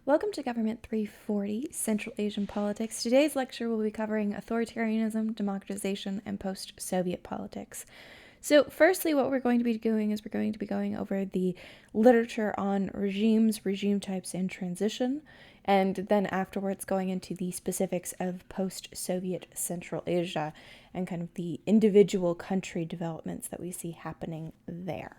Welcome to Government 340, Central Asian Politics. Today's lecture will be covering authoritarianism, democratization, and post-Soviet politics. So firstly, what we're going to be doing is we're going to be going over the literature on regimes, regime types, and transition, and then afterwards going into the specifics of post-Soviet Central Asia and kind of the individual country developments that we see happening there.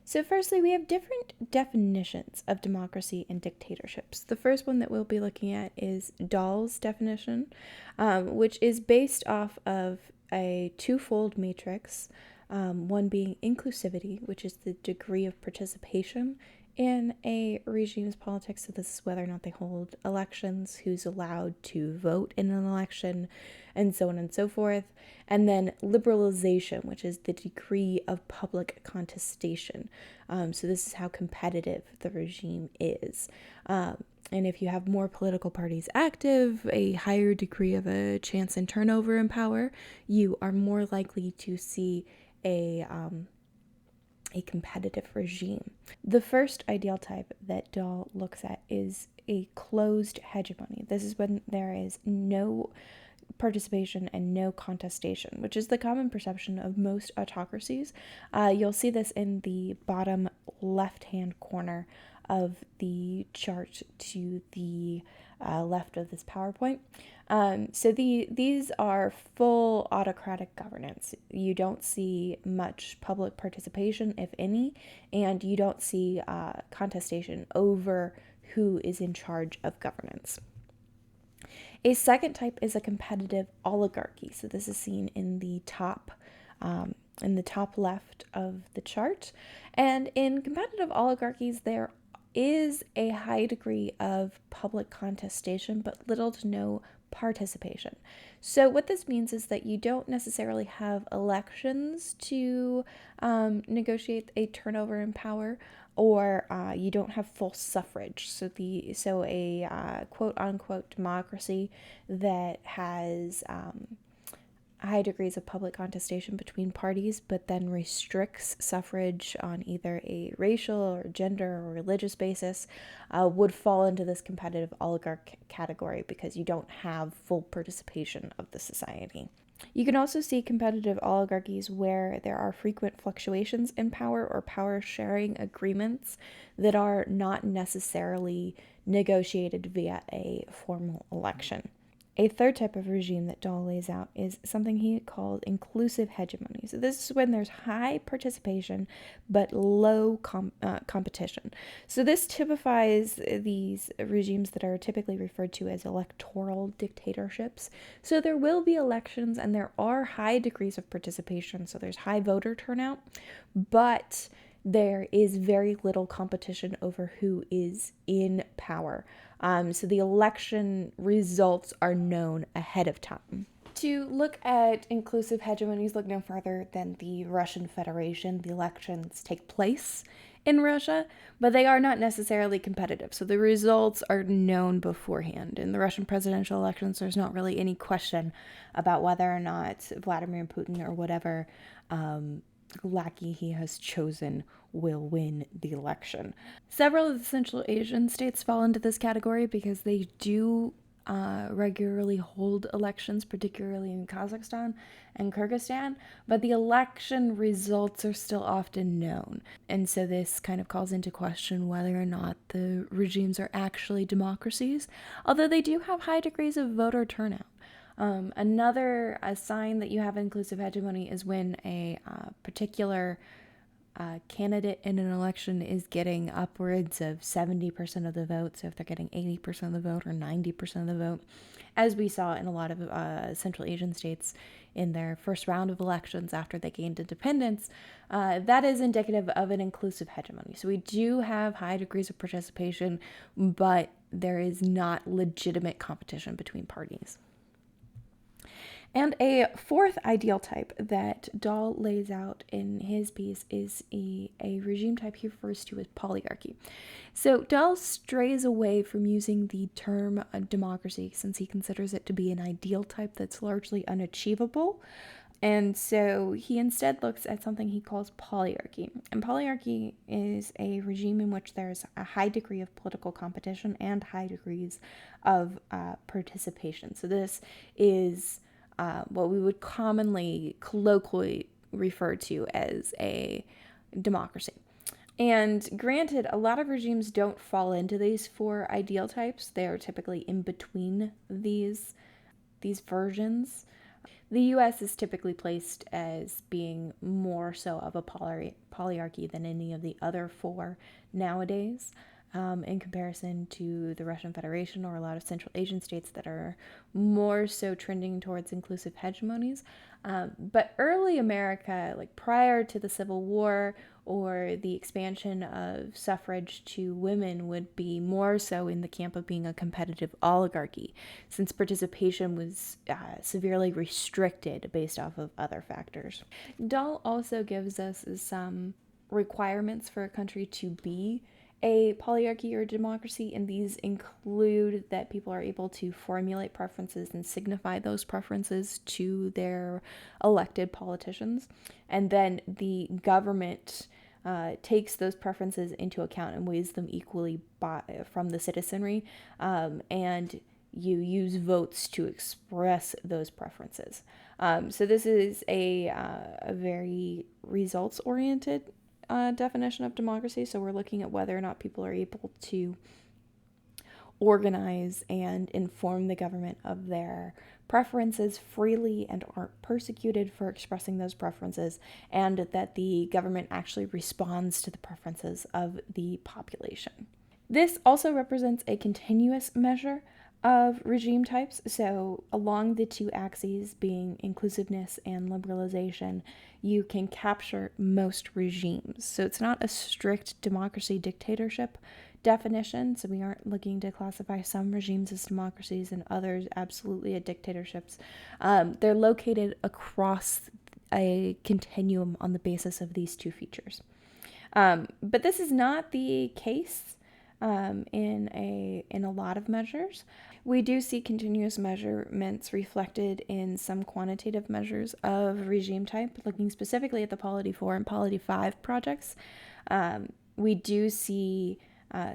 So firstly, we have different definitions of democracy and dictatorships. The first one that we'll be looking at is Dahl's definition, which is based off of a twofold matrix, one being inclusivity, which is the degree of participation in a regime's politics. So this is whether or not they hold elections, who's allowed to vote in an election, and so on and so forth. And then liberalization, which is the degree of public contestation. So this is how competitive the regime is. And if you have more political parties active, a higher degree of a chance in turnover in power, you are more likely to see a competitive regime. The first ideal type that Dahl looks at is a closed hegemony. This is when there is no participation and no contestation, which is the common perception of most autocracies. You'll see this in the bottom left-hand corner of the chart to the left of this PowerPoint. So these are full autocratic governance. You don't see much public participation, if any, and you don't see contestation over who is in charge of governance. A second type is a competitive oligarchy. So this is seen in the top left of the chart. And in competitive oligarchies, there is a high degree of public contestation, but little to no participation. So what this means is that you don't necessarily have elections to negotiate a turnover in power, or you don't have full suffrage. So a quote unquote democracy that has high degrees of public contestation between parties, but then restricts suffrage on either a racial or gender or religious basis, would fall into this competitive oligarch category because you don't have full participation of the society. You can also see competitive oligarchies where there are frequent fluctuations in power or power sharing agreements that are not necessarily negotiated via a formal election. A third type of regime that Dahl lays out is something he called inclusive hegemony. So this is when there's high participation but low competition. So this typifies these regimes that are typically referred to as electoral dictatorships. So there will be elections and there are high degrees of participation. So there's high voter turnout, but there is very little competition over who is in power. So the election results are known ahead of time. To look at inclusive hegemonies, look no further than the Russian Federation. The elections take place in Russia, but they are not necessarily competitive. So the results are known beforehand. In the Russian presidential elections, there's not really any question about whether or not Vladimir Putin or whatever lackey he has chosen will win the election. Several of the Central Asian states fall into this category because they do regularly hold elections, particularly in Kazakhstan and Kyrgyzstan, but the election results are still often known. And so this kind of calls into question whether or not the regimes are actually democracies, although they do have high degrees of voter turnout. Another sign that you have inclusive hegemony is when a particular candidate in an election is getting upwards of 70% of the vote. So if they're getting 80% of the vote or 90% of the vote, as we saw in a lot of Central Asian states in their first round of elections after they gained independence, that is indicative of an inclusive hegemony. So we do have high degrees of participation, but there is not legitimate competition between parties. And a fourth ideal type that Dahl lays out in his piece is a regime type he refers to as polyarchy. So Dahl strays away from using the term democracy since he considers it to be an ideal type that's largely unachievable. And so he instead looks at something he calls polyarchy. And polyarchy is a regime in which there's a high degree of political competition and high degrees of participation. So this is what we would commonly, colloquially refer to as a democracy. And granted, a lot of regimes don't fall into these four ideal types. They are typically in between these versions. The U.S. is typically placed as being more so of a polyarchy than any of the other four nowadays, in comparison to the Russian Federation or a lot of Central Asian states that are more so trending towards inclusive hegemonies. But early America, like prior to the Civil War or the expansion of suffrage to women, would be more so in the camp of being a competitive oligarchy, since participation was severely restricted based off of other factors. Dahl also gives us some requirements for a country to be a polyarchy or democracy, and these include that people are able to formulate preferences and signify those preferences to their elected politicians, and then the government takes those preferences into account and weighs them equally from the citizenry, and you use votes to express those preferences. So this is a very results-oriented definition of democracy. So we're looking at whether or not people are able to organize and inform the government of their preferences freely and aren't persecuted for expressing those preferences, and that the government actually responds to the preferences of the population. This also represents a continuous measure of regime types. So along the two axes, being inclusiveness and liberalization, you can capture most regimes. So it's not a strict democracy dictatorship definition. So we aren't looking to classify some regimes as democracies and others absolutely as dictatorships. They're located across a continuum on the basis of these two features. But this is not the case in a lot of measures. We do see continuous measurements reflected in some quantitative measures of regime type, looking specifically at the Polity 4 and Polity 5 projects. We do see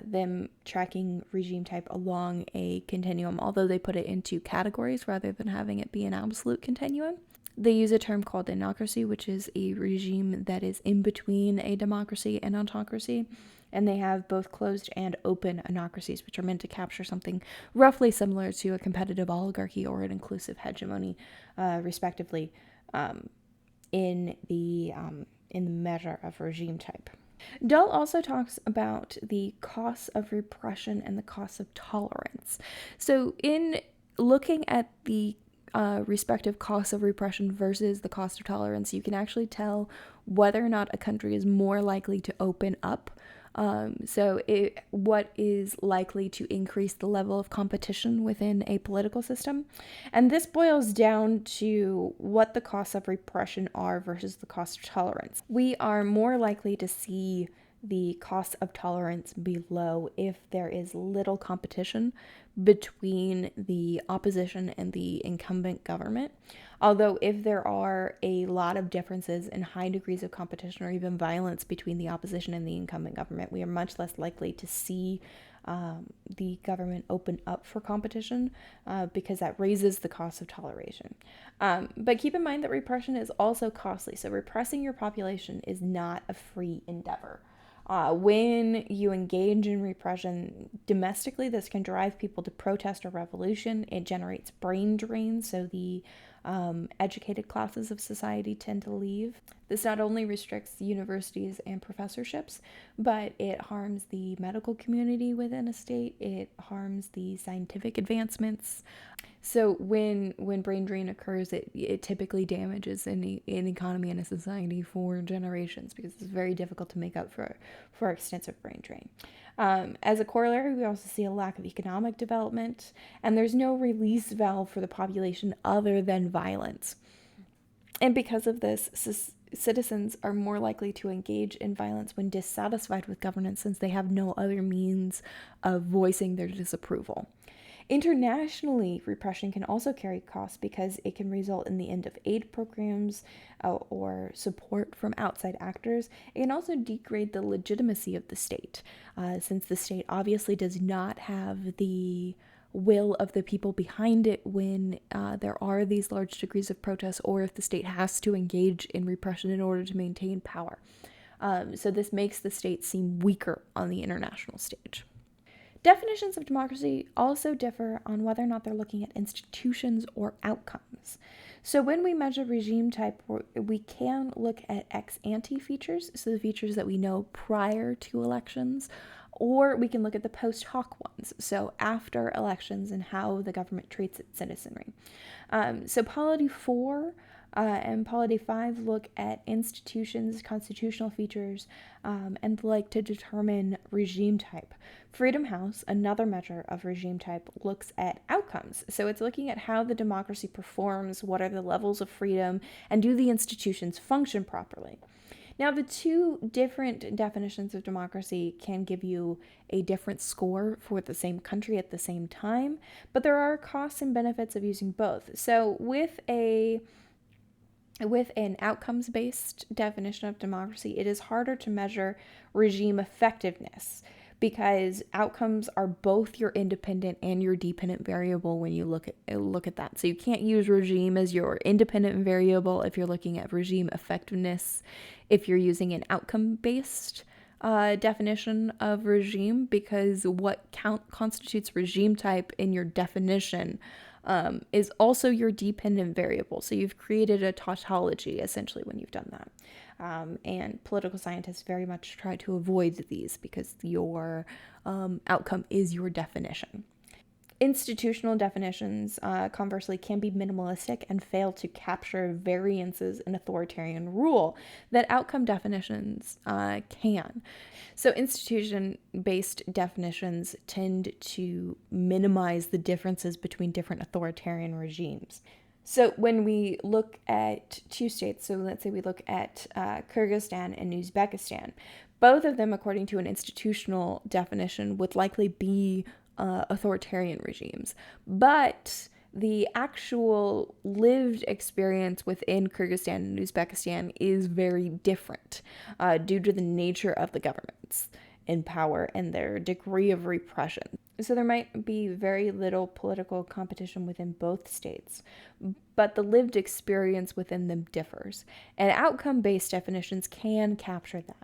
them tracking regime type along a continuum, although they put it into categories rather than having it be an absolute continuum. They use a term called anocracy, which is a regime that is in between a democracy and autocracy. And they have both closed and open anocracies, which are meant to capture something roughly similar to a competitive oligarchy or an inclusive hegemony, respectively, in the measure of regime type. Dahl also talks about the costs of repression and the costs of tolerance. So in looking at the respective costs of repression versus the cost of tolerance, you can actually tell whether or not a country is more likely to open up. What is likely to increase the level of competition within a political system. And this boils down to what the costs of repression are versus the cost of tolerance. We are more likely to see the cost of tolerance be low if there is little competition between the opposition and the incumbent government. Although if there are a lot of differences and high degrees of competition or even violence between the opposition and the incumbent government, we are much less likely to see the government open up for competition because that raises the cost of toleration. But keep in mind that repression is also costly. So repressing your population is not a free endeavor. When you engage in repression domestically, this can drive people to protest or revolution. It generates brain drain, so the educated classes of society tend to leave. This not only restricts universities and professorships, but it harms the medical community within a state. It harms the scientific advancements. So when brain drain occurs, it typically damages an economy and a society for generations because it's very difficult to make up for extensive brain drain. As a corollary, we also see a lack of economic development, and there's no release valve for the population other than violence. And because of this, citizens are more likely to engage in violence when dissatisfied with governance, since they have no other means of voicing their disapproval. Internationally, repression can also carry costs because it can result in the end of aid programs or support from outside actors. It can also degrade the legitimacy of the state, since the state obviously does not have the will of the people behind it when there are these large degrees of protest, or if the state has to engage in repression in order to maintain power. So this makes the state seem weaker on the international stage. Definitions of democracy also differ on whether or not they're looking at institutions or outcomes. So when we measure regime type, we can look at ex ante features, so the features that we know prior to elections, or we can look at the post hoc ones, so after elections and how the government treats its citizenry. So Polity 4 and Polity 5 look at institutions, constitutional features, and the like to determine regime type. Freedom House, another measure of regime type, looks at outcomes. So it's looking at how the democracy performs, what are the levels of freedom, and do the institutions function properly. Now, the two different definitions of democracy can give you a different score for the same country at the same time, but there are costs and benefits of using both. So with an outcomes-based definition of democracy, it is harder to measure regime effectiveness because outcomes are both your independent and your dependent variable when you look at that. So you can't use regime as your independent variable if you're looking at regime effectiveness if you're using an outcome-based definition of regime, because what constitutes regime type in your definition is also your dependent variable. So you've created a tautology essentially when you've done that. And political scientists very much try to avoid these because your outcome is your definition. Institutional definitions, conversely, can be minimalistic and fail to capture variances in authoritarian rule that outcome definitions can. So institution-based definitions tend to minimize the differences between different authoritarian regimes. So when we look at two states, so let's say we look at Kyrgyzstan and Uzbekistan, both of them, according to an institutional definition, would likely be authoritarian regimes. But the actual lived experience within Kyrgyzstan and Uzbekistan is very different due to the nature of the governments in power and their degree of repression. So there might be very little political competition within both states, but the lived experience within them differs. And outcome-based definitions can capture that.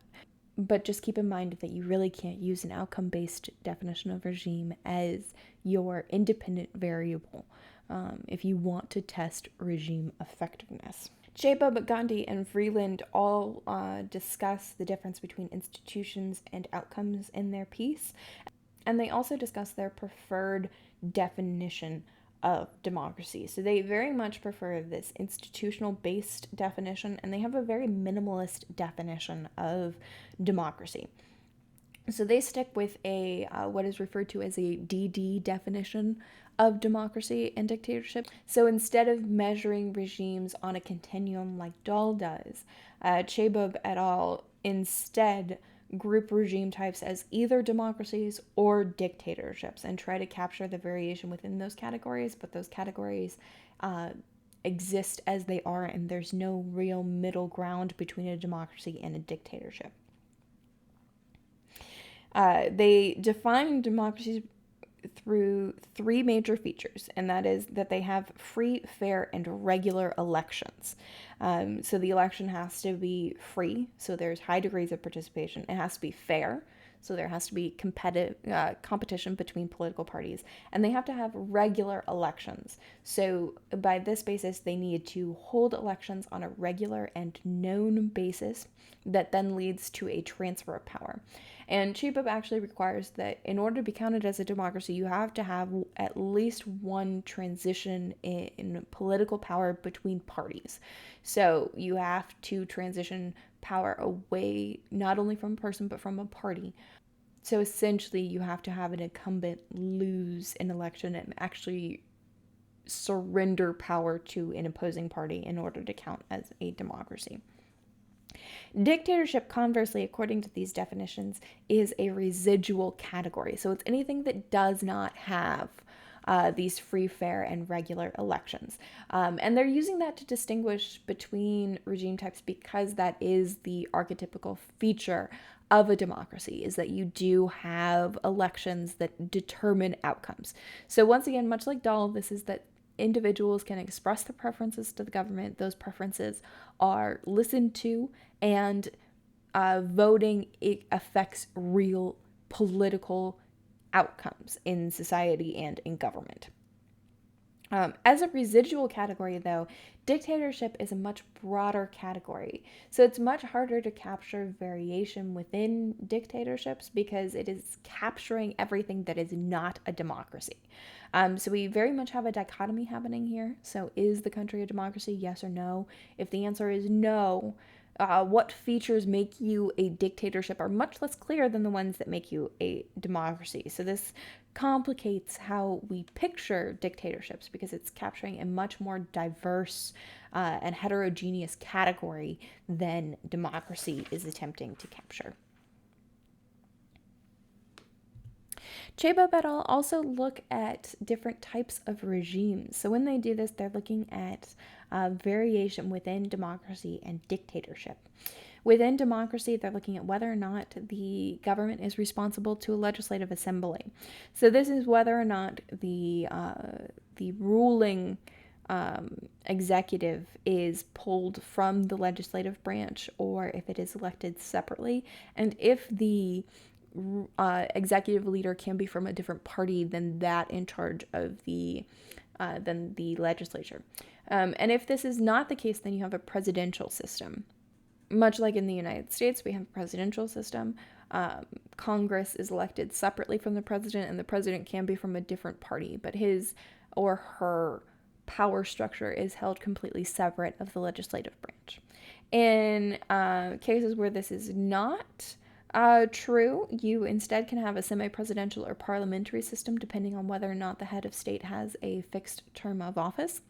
But just keep in mind that you really can't use an outcome-based definition of regime as your independent variable if you want to test regime effectiveness. Jacob, Gandhi, and Vreeland all discuss the difference between institutions and outcomes in their piece, and they also discuss their preferred definition of democracy. So they very much prefer this institutional-based definition, and they have a very minimalist definition of democracy. So they stick with a what is referred to as a DD definition of democracy and dictatorship. So instead of measuring regimes on a continuum like Dahl does, Chebab et al. Instead group regime types as either democracies or dictatorships and try to capture the variation within those categories, but those categories exist as they are, and there's no real middle ground between a democracy and a dictatorship. They define democracies through three major features, and that is that they have free, fair, and regular elections. So the election has to be free, so there's high degrees of participation. It has to be fair, so there has to be competition between political parties, and they have to have regular elections. So by this basis, they need to hold elections on a regular and known basis that then leads to a transfer of power. And Chebab actually requires that in order to be counted as a democracy, you have to have at least one transition in political power between parties. So you have to transition power away not only from a person but from a party. So essentially you have to have an incumbent lose an election and actually surrender power to an opposing party in order to count as a democracy. Dictatorship, conversely, according to these definitions, is a residual category. So it's anything that does not have these free, fair, and regular elections. And they're using that to distinguish between regime types because that is the archetypical feature of a democracy, is that you do have elections that determine outcomes. So once again, much like Dahl, this is that individuals can express their preferences to the government. Those preferences are listened to, and voting, it affects real political outcomes in society and in government. As a residual category, though, dictatorship is a much broader category. So it's much harder to capture variation within dictatorships because it is capturing everything that is not a democracy. So we very much have a dichotomy happening here. So is the country a democracy, yes or no? If the answer is no, what features make you a dictatorship are much less clear than the ones that make you a democracy. So this complicates how we picture dictatorships because it's capturing a much more diverse and heterogeneous category than democracy is attempting to capture. Chebab et al. Also look at different types of regimes. So when they do this, they're looking at variation within democracy and dictatorship. Within democracy, they're looking at whether or not the government is responsible to a legislative assembly. So this is whether or not the ruling executive is pulled from the legislative branch or if it is elected separately, and if the executive leader can be from a different party than that in charge of the legislature. And if this is not the case, then you have a presidential system. Much like in the United States, we have a presidential system. Congress is elected separately from the president, and the president can be from a different party, but his or her power structure is held completely separate of the legislative branch. In cases where this is not true, you instead can have a semi-presidential or parliamentary system depending on whether or not the head of state has a fixed term of office.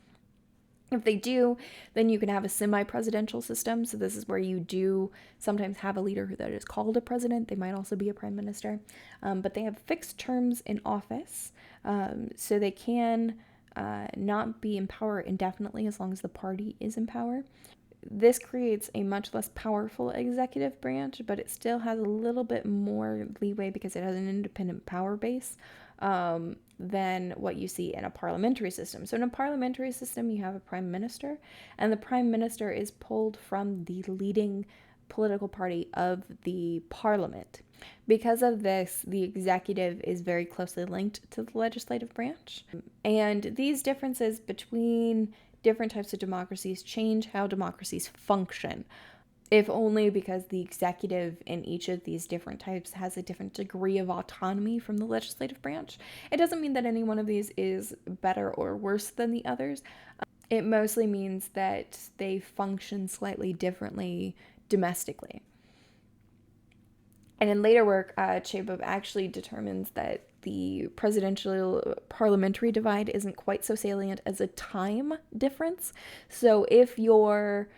If they do, then you can have a semi-presidential system. So this is where you do sometimes have a leader that is called a president. They might also be a prime minister, but they have fixed terms in office. So they can not be in power indefinitely as long as the party is in power. This creates a much less powerful executive branch, but it still has a little bit more leeway because it has an independent power base than what you see in a parliamentary system. So in a parliamentary system, you have a prime minister, and the prime minister is pulled from the leading political party of the parliament. Because of this, the executive is very closely linked to the legislative branch. And these differences between different types of democracies change how democracies function, if only because the executive in each of these different types has a different degree of autonomy from the legislative branch. It doesn't mean that any one of these is better or worse than the others. It mostly means that they function slightly differently domestically. And in later work, Chebab actually determines that the presidential parliamentary divide isn't quite so salient as a time difference. So if your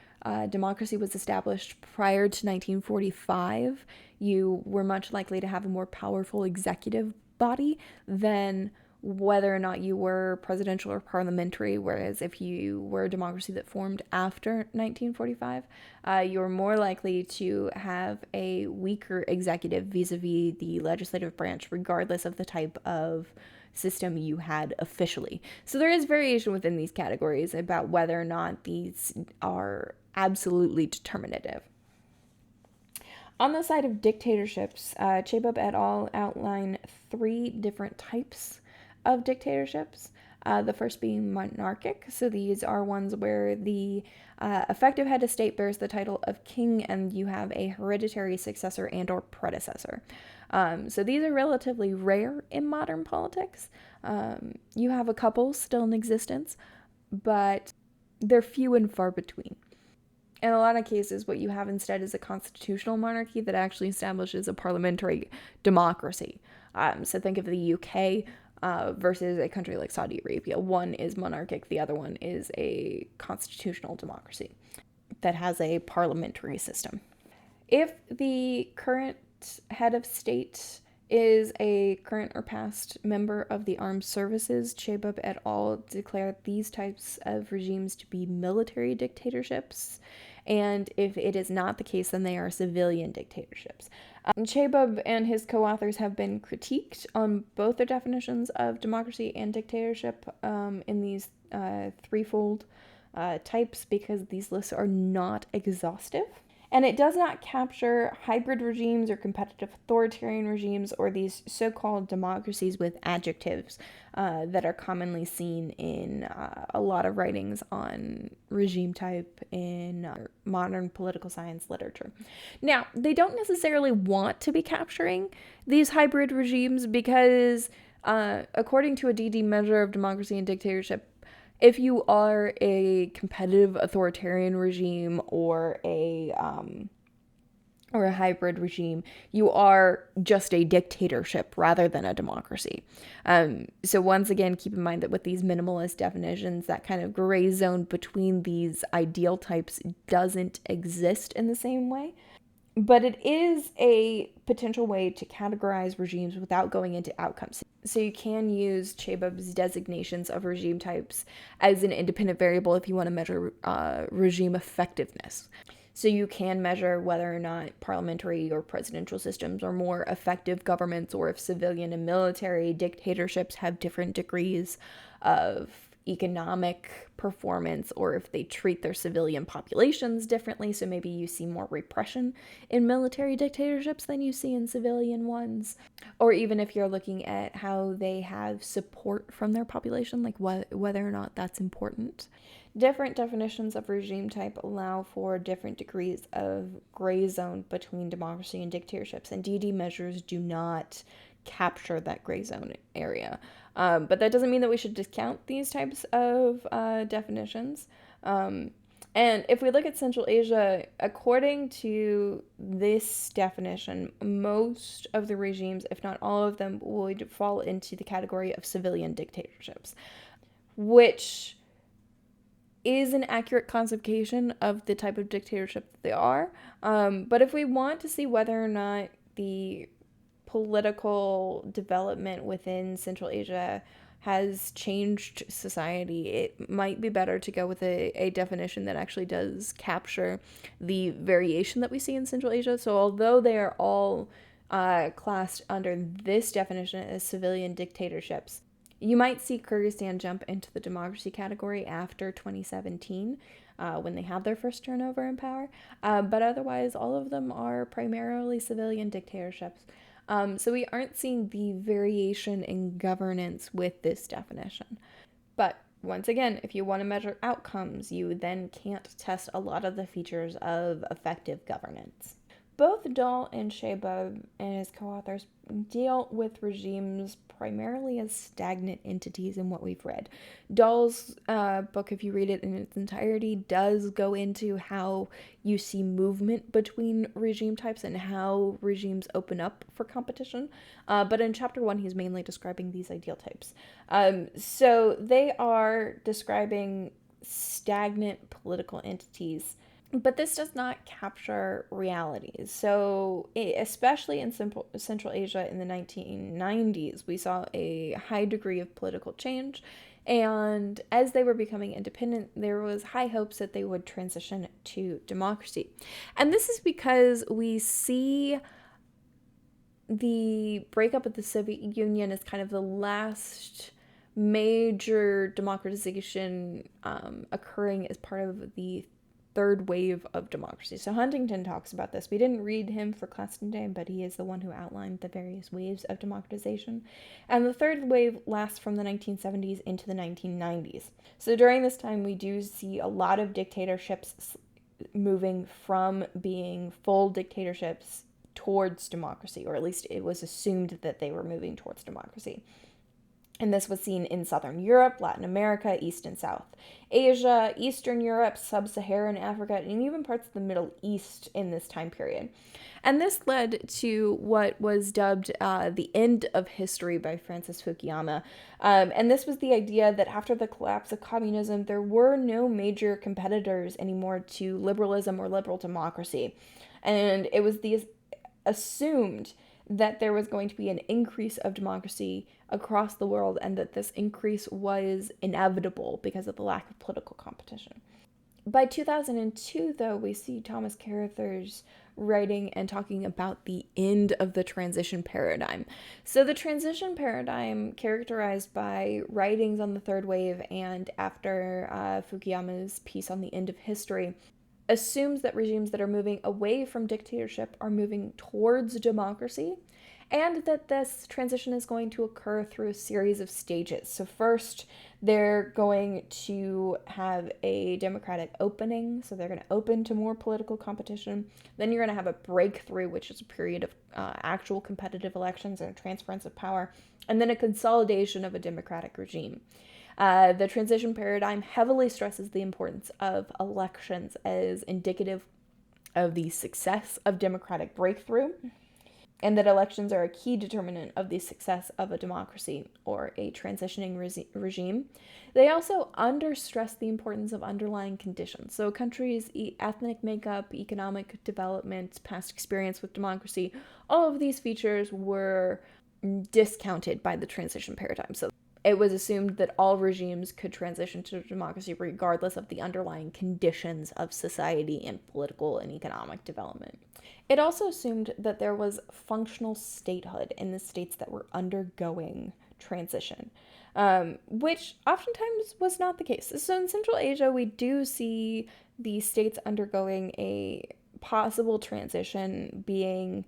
democracy was established prior to 1945, you were much likely to have a more powerful executive body than whether or not you were presidential or parliamentary, whereas if you were a democracy that formed after 1945, you're more likely to have a weaker executive vis-a-vis the legislative branch, regardless of the type of system you had officially. So there is variation within these categories about whether or not these are absolutely determinative. On the side of dictatorships, Chebab et al. Outline 3 different types of dictatorships. The first being monarchic. So these are ones where the effective head of state bears the title of king, and you have a hereditary successor and or predecessor. So these are relatively rare in modern politics. You have a couple still in existence, but they're few and far between. In a lot of cases, what you have instead is a constitutional monarchy that actually establishes a parliamentary democracy. So think of the UK versus a country like Saudi Arabia. One is monarchic, the other one is a constitutional democracy that has a parliamentary system. If the current head of state is a current or past member of the armed services. Chebab et al. Declared these types of regimes to be military dictatorships, and if it is not the case, then they are civilian dictatorships. Chebab and his co-authors have been critiqued on both their definitions of democracy and dictatorship in these threefold types, because these lists are not exhaustive. And it does not capture hybrid regimes or competitive authoritarian regimes or these so-called democracies with adjectives that are commonly seen in a lot of writings on regime type in modern political science literature. Now, they don't necessarily want to be capturing these hybrid regimes because, according to a DD measure of democracy and dictatorship, if you are a competitive authoritarian regime or a hybrid regime, you are just a dictatorship rather than a democracy. So once again, keep in mind that with these minimalist definitions, that kind of gray zone between these ideal types doesn't exist in the same way. But it is a potential way to categorize regimes without going into outcomes. So you can use Chebab's designations of regime types as an independent variable if you want to measure regime effectiveness. So you can measure whether or not parliamentary or presidential systems are more effective governments, or if civilian and military dictatorships have different degrees of economic performance, or if they treat their civilian populations differently. So maybe you see more repression in military dictatorships than you see in civilian ones. Or even if you're looking at how they have support from their population, like whether or not that's important. Different definitions of regime type allow for different degrees of gray zone between democracy and dictatorships, and DD measures do not capture that gray zone area. But that doesn't mean that we should discount these types of definitions. And if we look at Central Asia, according to this definition, most of the regimes, if not all of them, would fall into the category of civilian dictatorships, which is an accurate classification of the type of dictatorship that they are. But if we want to see whether or not the political development within Central Asia has changed society, it might be better to go with a definition that actually does capture the variation that we see in Central Asia. So although they are all classed under this definition as civilian dictatorships, you might see Kyrgyzstan jump into the democracy category after 2017 when they have their first turnover in power. But otherwise, all of them are primarily civilian dictatorships. So we aren't seeing the variation in governance with this definition. But once again, if you want to measure outcomes, you then can't test a lot of the features of effective governance. Both Dahl and Chebab and his co-authors deal with regimes primarily as stagnant entities in what we've read. Dahl's book, if you read it in its entirety, does go into how you see movement between regime types and how regimes open up for competition. But in chapter 1, he's mainly describing these ideal types. So they are describing stagnant political entities. But this does not capture realities. So, especially in Central Asia in the 1990s, we saw a high degree of political change. And as they were becoming independent, there was high hopes that they would transition to democracy. And this is because we see the breakup of the Soviet Union as kind of the last major democratization occurring as part of the third wave of democracy. So Huntington talks about this. We didn't read him for class today, but he is the one who outlined the various waves of democratization. And the third wave lasts from the 1970s into the 1990s. So during this time, we do see a lot of dictatorships moving from being full dictatorships towards democracy, or at least it was assumed that they were moving towards democracy. And this was seen in Southern Europe, Latin America, East and South Asia, Eastern Europe, Sub-Saharan Africa, and even parts of the Middle East in this time period. And this led to what was dubbed the end of history by Francis Fukuyama. And this was the idea that after the collapse of communism, there were no major competitors anymore to liberalism or liberal democracy. And it was assumed that there was going to be an increase of democracy across the world and that this increase was inevitable because of the lack of political competition. By 2002, though, we see Thomas Carruthers writing and talking about the end of the transition paradigm. So the transition paradigm, characterized by writings on the third wave and after Fukuyama's piece on the end of history, assumes that regimes that are moving away from dictatorship are moving towards democracy, and that this transition is going to occur through a series of stages. So first, they're going to have a democratic opening, so they're going to open to more political competition. Then you're going to have a breakthrough, which is a period of actual competitive elections and a transference of power, and then a consolidation of a democratic regime. The transition paradigm heavily stresses the importance of elections as indicative of the success of democratic breakthrough, and that elections are a key determinant of the success of a democracy or a transitioning regime. They also understress the importance of underlying conditions. So a country's ethnic makeup, economic development, past experience with democracy, all of these features were discounted by the transition paradigm. So it was assumed that all regimes could transition to democracy regardless of the underlying conditions of society and political and economic development. It also assumed that there was functional statehood in the states that were undergoing transition, which oftentimes was not the case. So in Central Asia, we do see the states undergoing a possible transition being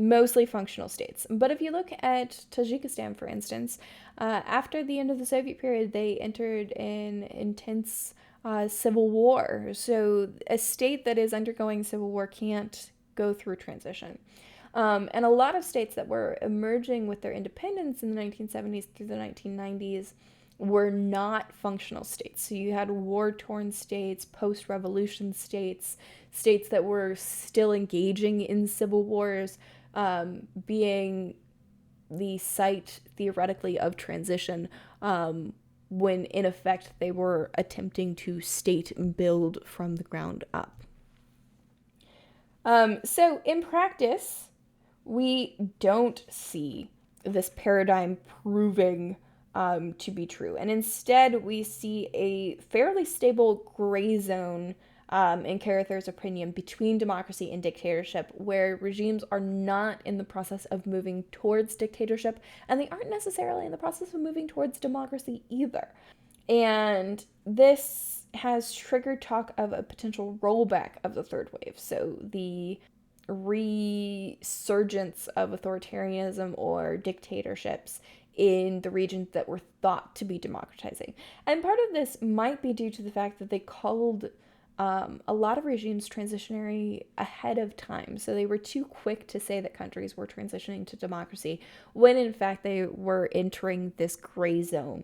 mostly functional states. But if you look at Tajikistan, for instance, after the end of the Soviet period, they entered an intense civil war. So a state that is undergoing civil war can't go through transition. And a lot of states that were emerging with their independence in the 1970s through the 1990s were not functional states. So you had war-torn states, post-revolution states, states that were still engaging in civil wars, being the site, theoretically, of transition, when in effect they were attempting to state and build from the ground up. So in practice, we don't see this paradigm proving to be true. And instead, we see a fairly stable gray zone, in Carruthers' opinion, between democracy and dictatorship, where regimes are not in the process of moving towards dictatorship, and they aren't necessarily in the process of moving towards democracy either. And this has triggered talk of a potential rollback of the third wave. So the resurgence of authoritarianism or dictatorships in the regions that were thought to be democratizing. And part of this might be due to the fact that they called a lot of regimes transitionary ahead of time. So they were too quick to say that countries were transitioning to democracy when in fact they were entering this gray zone.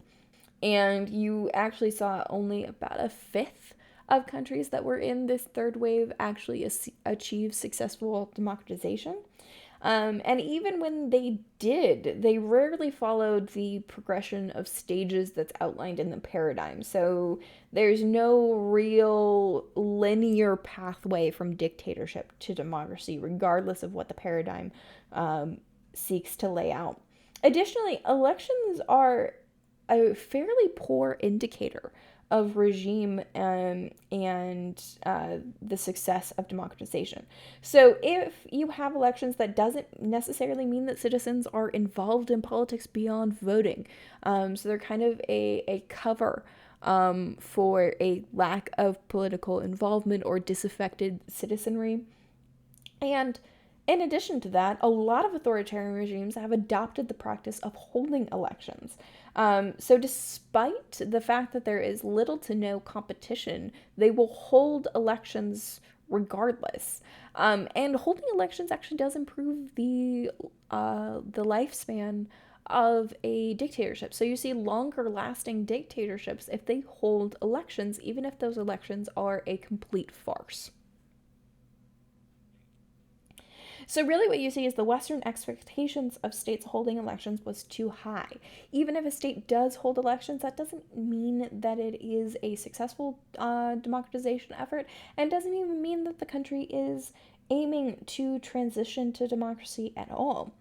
And you actually saw only about a fifth of countries that were in this third wave actually achieve successful democratization. And even when they did, they rarely followed the progression of stages that's outlined in the paradigm. So there's no real linear pathway from dictatorship to democracy, regardless of what the paradigm seeks to lay out. Additionally, elections are a fairly poor indicator of regime and the success of democratization. So if you have elections, that doesn't necessarily mean that citizens are involved in politics beyond voting. So they're kind of a cover for a lack of political involvement or disaffected citizenry. And in addition to that, a lot of authoritarian regimes have adopted the practice of holding elections. So despite the fact that there is little to no competition, they will hold elections regardless. And holding elections actually does improve the lifespan of a dictatorship. So you see longer lasting dictatorships if they hold elections, even if those elections are a complete farce. So really what you see is the Western expectations of states holding elections was too high. Even if a state does hold elections, that doesn't mean that it is a successful democratization effort, and doesn't even mean that the country is aiming to transition to democracy at all.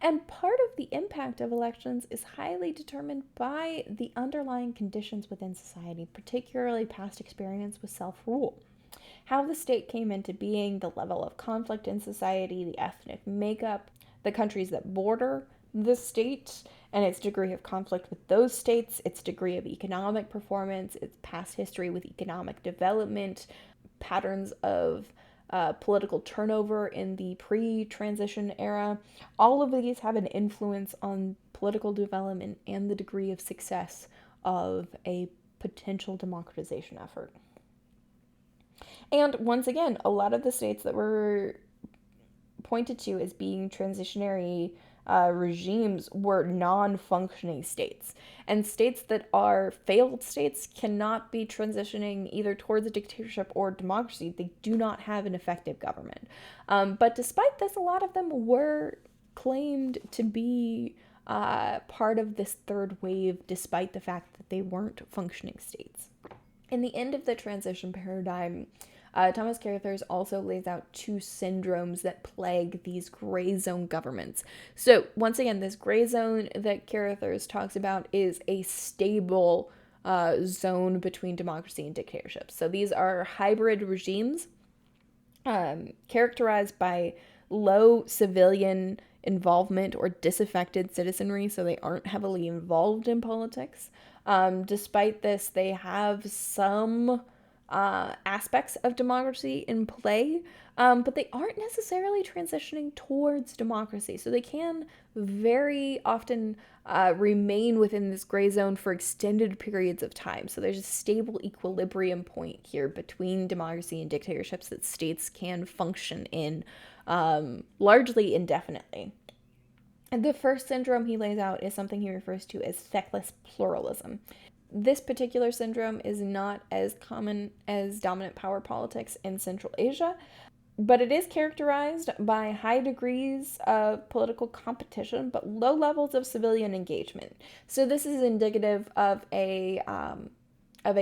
And part of the impact of elections is highly determined by the underlying conditions within society, particularly past experience with self rule. How the state came into being, the level of conflict in society, the ethnic makeup, the countries that border the state, and its degree of conflict with those states, its degree of economic performance, its past history with economic development, patterns of political turnover in the pre-transition era. All of these have an influence on political development and the degree of success of a potential democratization effort. And once again, a lot of the states that were pointed to as being transitionary regimes were non-functioning states. And states that are failed states cannot be transitioning either towards a dictatorship or democracy. They do not have an effective government. But despite this, a lot of them were claimed to be part of this third wave, despite the fact that they weren't functioning states. In the end of the transition paradigm, Thomas Carruthers also lays out two syndromes that plague these gray zone governments. So, once again, this gray zone that Carruthers talks about is a stable zone between democracy and dictatorship. So, these are hybrid regimes characterized by low civilian involvement or disaffected citizenry, so they aren't heavily involved in politics. Despite this, they have some aspects of democracy in play, but they aren't necessarily transitioning towards democracy. So they can very often remain within this gray zone for extended periods of time. So there's a stable equilibrium point here between democracy and dictatorships that states can function in largely indefinitely. And the first syndrome he lays out is something he refers to as feckless pluralism. This particular syndrome is not as common as dominant power politics in Central Asia, but it is characterized by high degrees of political competition, but low levels of civilian engagement. So this is indicative of a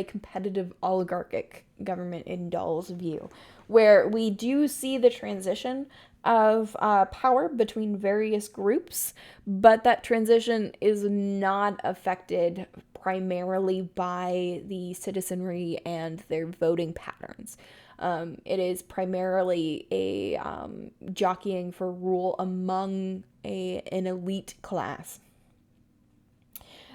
competitive oligarchic government in Dahl's view, where we do see the transition of power between various groups, but that transition is not affected primarily by the citizenry and their voting patterns. It is primarily a jockeying for rule among an elite class.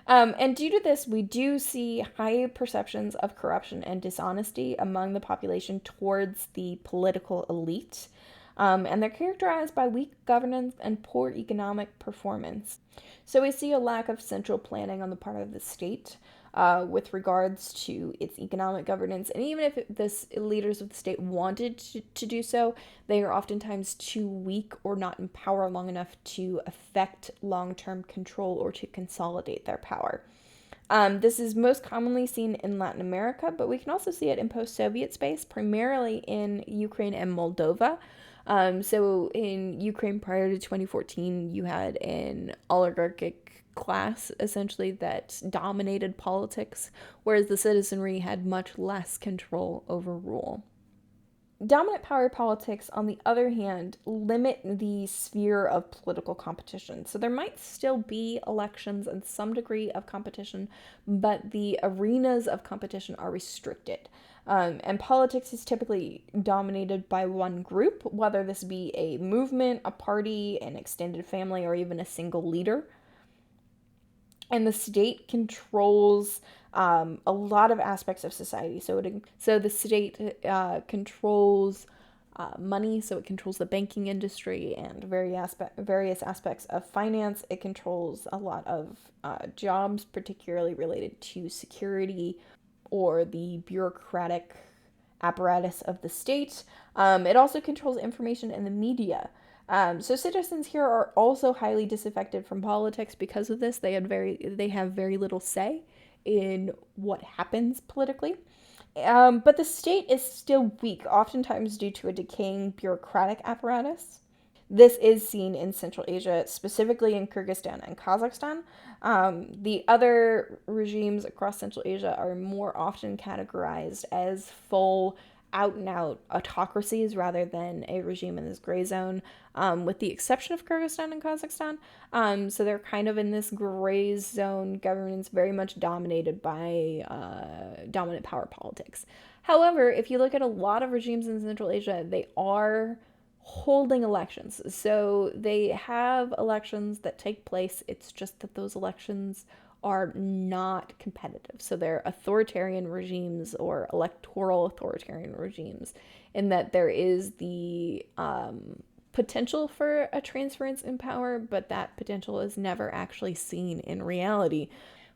And due to this, we do see high perceptions of corruption and dishonesty among the population towards the political elite. And they're characterized by weak governance and poor economic performance. So we see a lack of central planning on the part of the state with regards to its economic governance. And even if the leaders of the state wanted to do so, they are oftentimes too weak or not in power long enough to affect long-term control or to consolidate their power. This is most commonly seen in Latin America, but we can also see it in post-Soviet space, primarily in Ukraine and Moldova. So in Ukraine prior to 2014, you had an oligarchic class essentially that dominated politics, whereas the citizenry had much less control over rule. Dominant power politics, on the other hand, limit the sphere of political competition. So there might still be elections and some degree of competition, but the arenas of competition are restricted. And politics is typically dominated by one group, whether this be a movement, a party, an extended family, or even a single leader. And the state controls a lot of aspects of society. So the state controls money, so it controls the banking industry and various aspects of finance. It controls a lot of jobs, particularly related to security or the bureaucratic apparatus of the state. It also controls information in the media. So citizens here are also highly disaffected from politics because of this. They have very little say in what happens politically. But the state is still weak, oftentimes due to a decaying bureaucratic apparatus. This is seen in Central Asia, specifically in Kyrgyzstan and Kazakhstan. The other regimes across Central Asia are more often categorized as full out and out autocracies rather than a regime in this gray zone, with the exception of Kyrgyzstan and Kazakhstan. So they're kind of in this gray zone governance, very much dominated by dominant power politics. However, if you look at a lot of regimes in Central Asia, they are holding elections. So they have elections that take place. It's just that those elections are not competitive. So they're authoritarian regimes or electoral authoritarian regimes, in that there is the potential for a transference in power, but that potential is never actually seen in reality.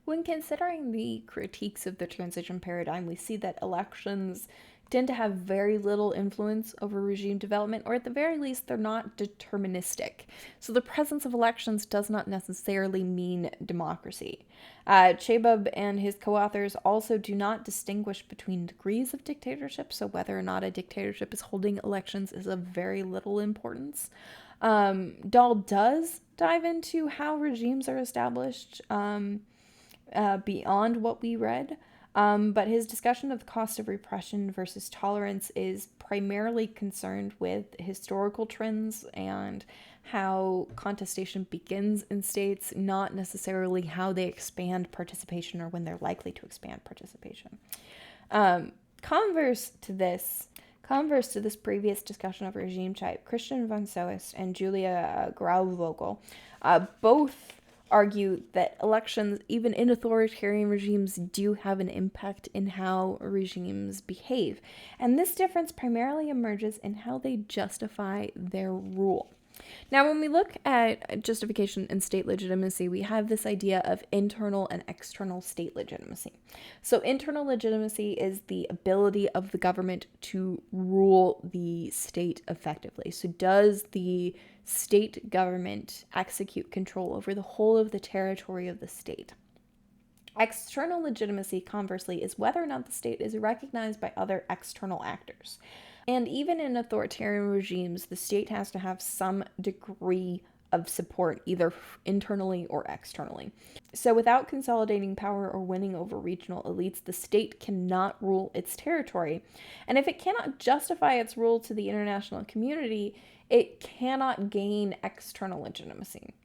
When considering the critiques of the transition paradigm, we see that elections tend to have very little influence over regime development, or at the very least, they're not deterministic. So the presence of elections does not necessarily mean democracy. Chebab and his co-authors also do not distinguish between degrees of dictatorship, so whether or not a dictatorship is holding elections is of very little importance. Dahl does dive into how regimes are established beyond what we read. But his discussion of the cost of repression versus tolerance is primarily concerned with historical trends and how contestation begins in states, not necessarily how they expand participation or when they're likely to expand participation. Converse to this previous discussion of regime type, Christian von Soest and Julia Grauvogel both argue that elections, even in authoritarian regimes, do have an impact in how regimes behave. And this difference primarily emerges in how they justify their rule. Now, when we look at justification and state legitimacy, we have this idea of internal and external state legitimacy. So internal legitimacy is the ability of the government to rule the state effectively. So does the state government execute control over the whole of the territory of the state? External legitimacy, conversely, is whether or not the state is recognized by other external actors. And even in authoritarian regimes, the state has to have some degree of support, either internally or externally. So without consolidating power or winning over regional elites, the state cannot rule its territory. And if it cannot justify its rule to the international community, it cannot gain external legitimacy.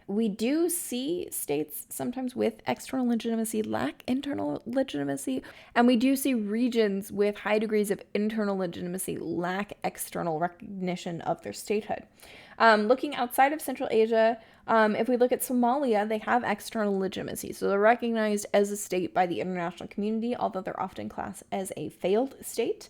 We do see states sometimes with external legitimacy lack internal legitimacy, and we do see regions with high degrees of internal legitimacy lack external recognition of their statehood. Looking outside of Central Asia, if we look at Somalia, they have external legitimacy. So they're recognized as a state by the international community, although they're often classed as a failed state,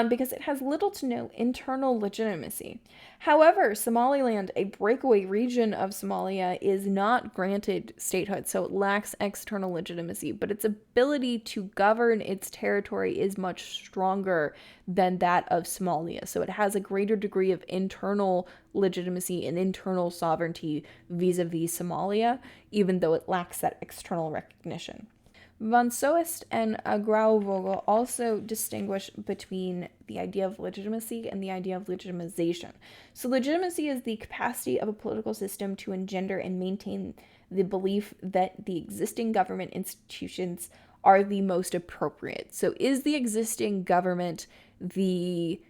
because it has little to no internal legitimacy. However, Somaliland, a breakaway region of Somalia, is not granted statehood, so it lacks external legitimacy, but its ability to govern its territory is much stronger than that of Somalia. So it has a greater degree of internal legitimacy and internal sovereignty vis-a-vis Somalia, even though it lacks that external recognition. Von Soest and Grauvogel also distinguish between the idea of legitimacy and the idea of legitimization. So legitimacy is the capacity of a political system to engender and maintain the belief that the existing government institutions are the most appropriate. So is the existing government the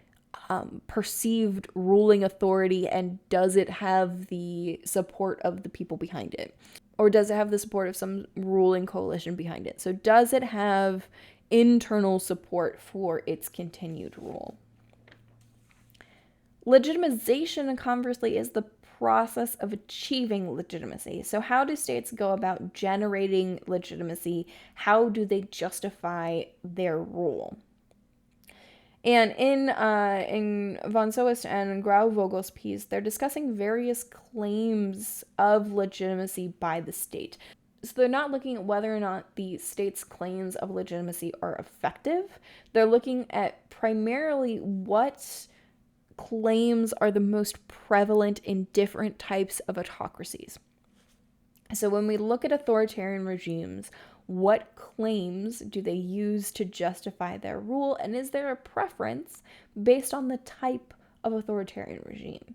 perceived ruling authority, and does it have the support of the people behind it? Or does it have the support of some ruling coalition behind it? So does it have internal support for its continued rule? Legitimization, conversely, is the process of achieving legitimacy. So how do states go about generating legitimacy? How do they justify their rule? And in von Soest and Grauvogel's piece, they're discussing various claims of legitimacy by the state. So they're not looking at whether or not the state's claims of legitimacy are effective. They're looking at primarily what claims are the most prevalent in different types of autocracies. So when we look at authoritarian regimes, what claims do they use to justify their rule, and is there a preference based on the type of authoritarian regime?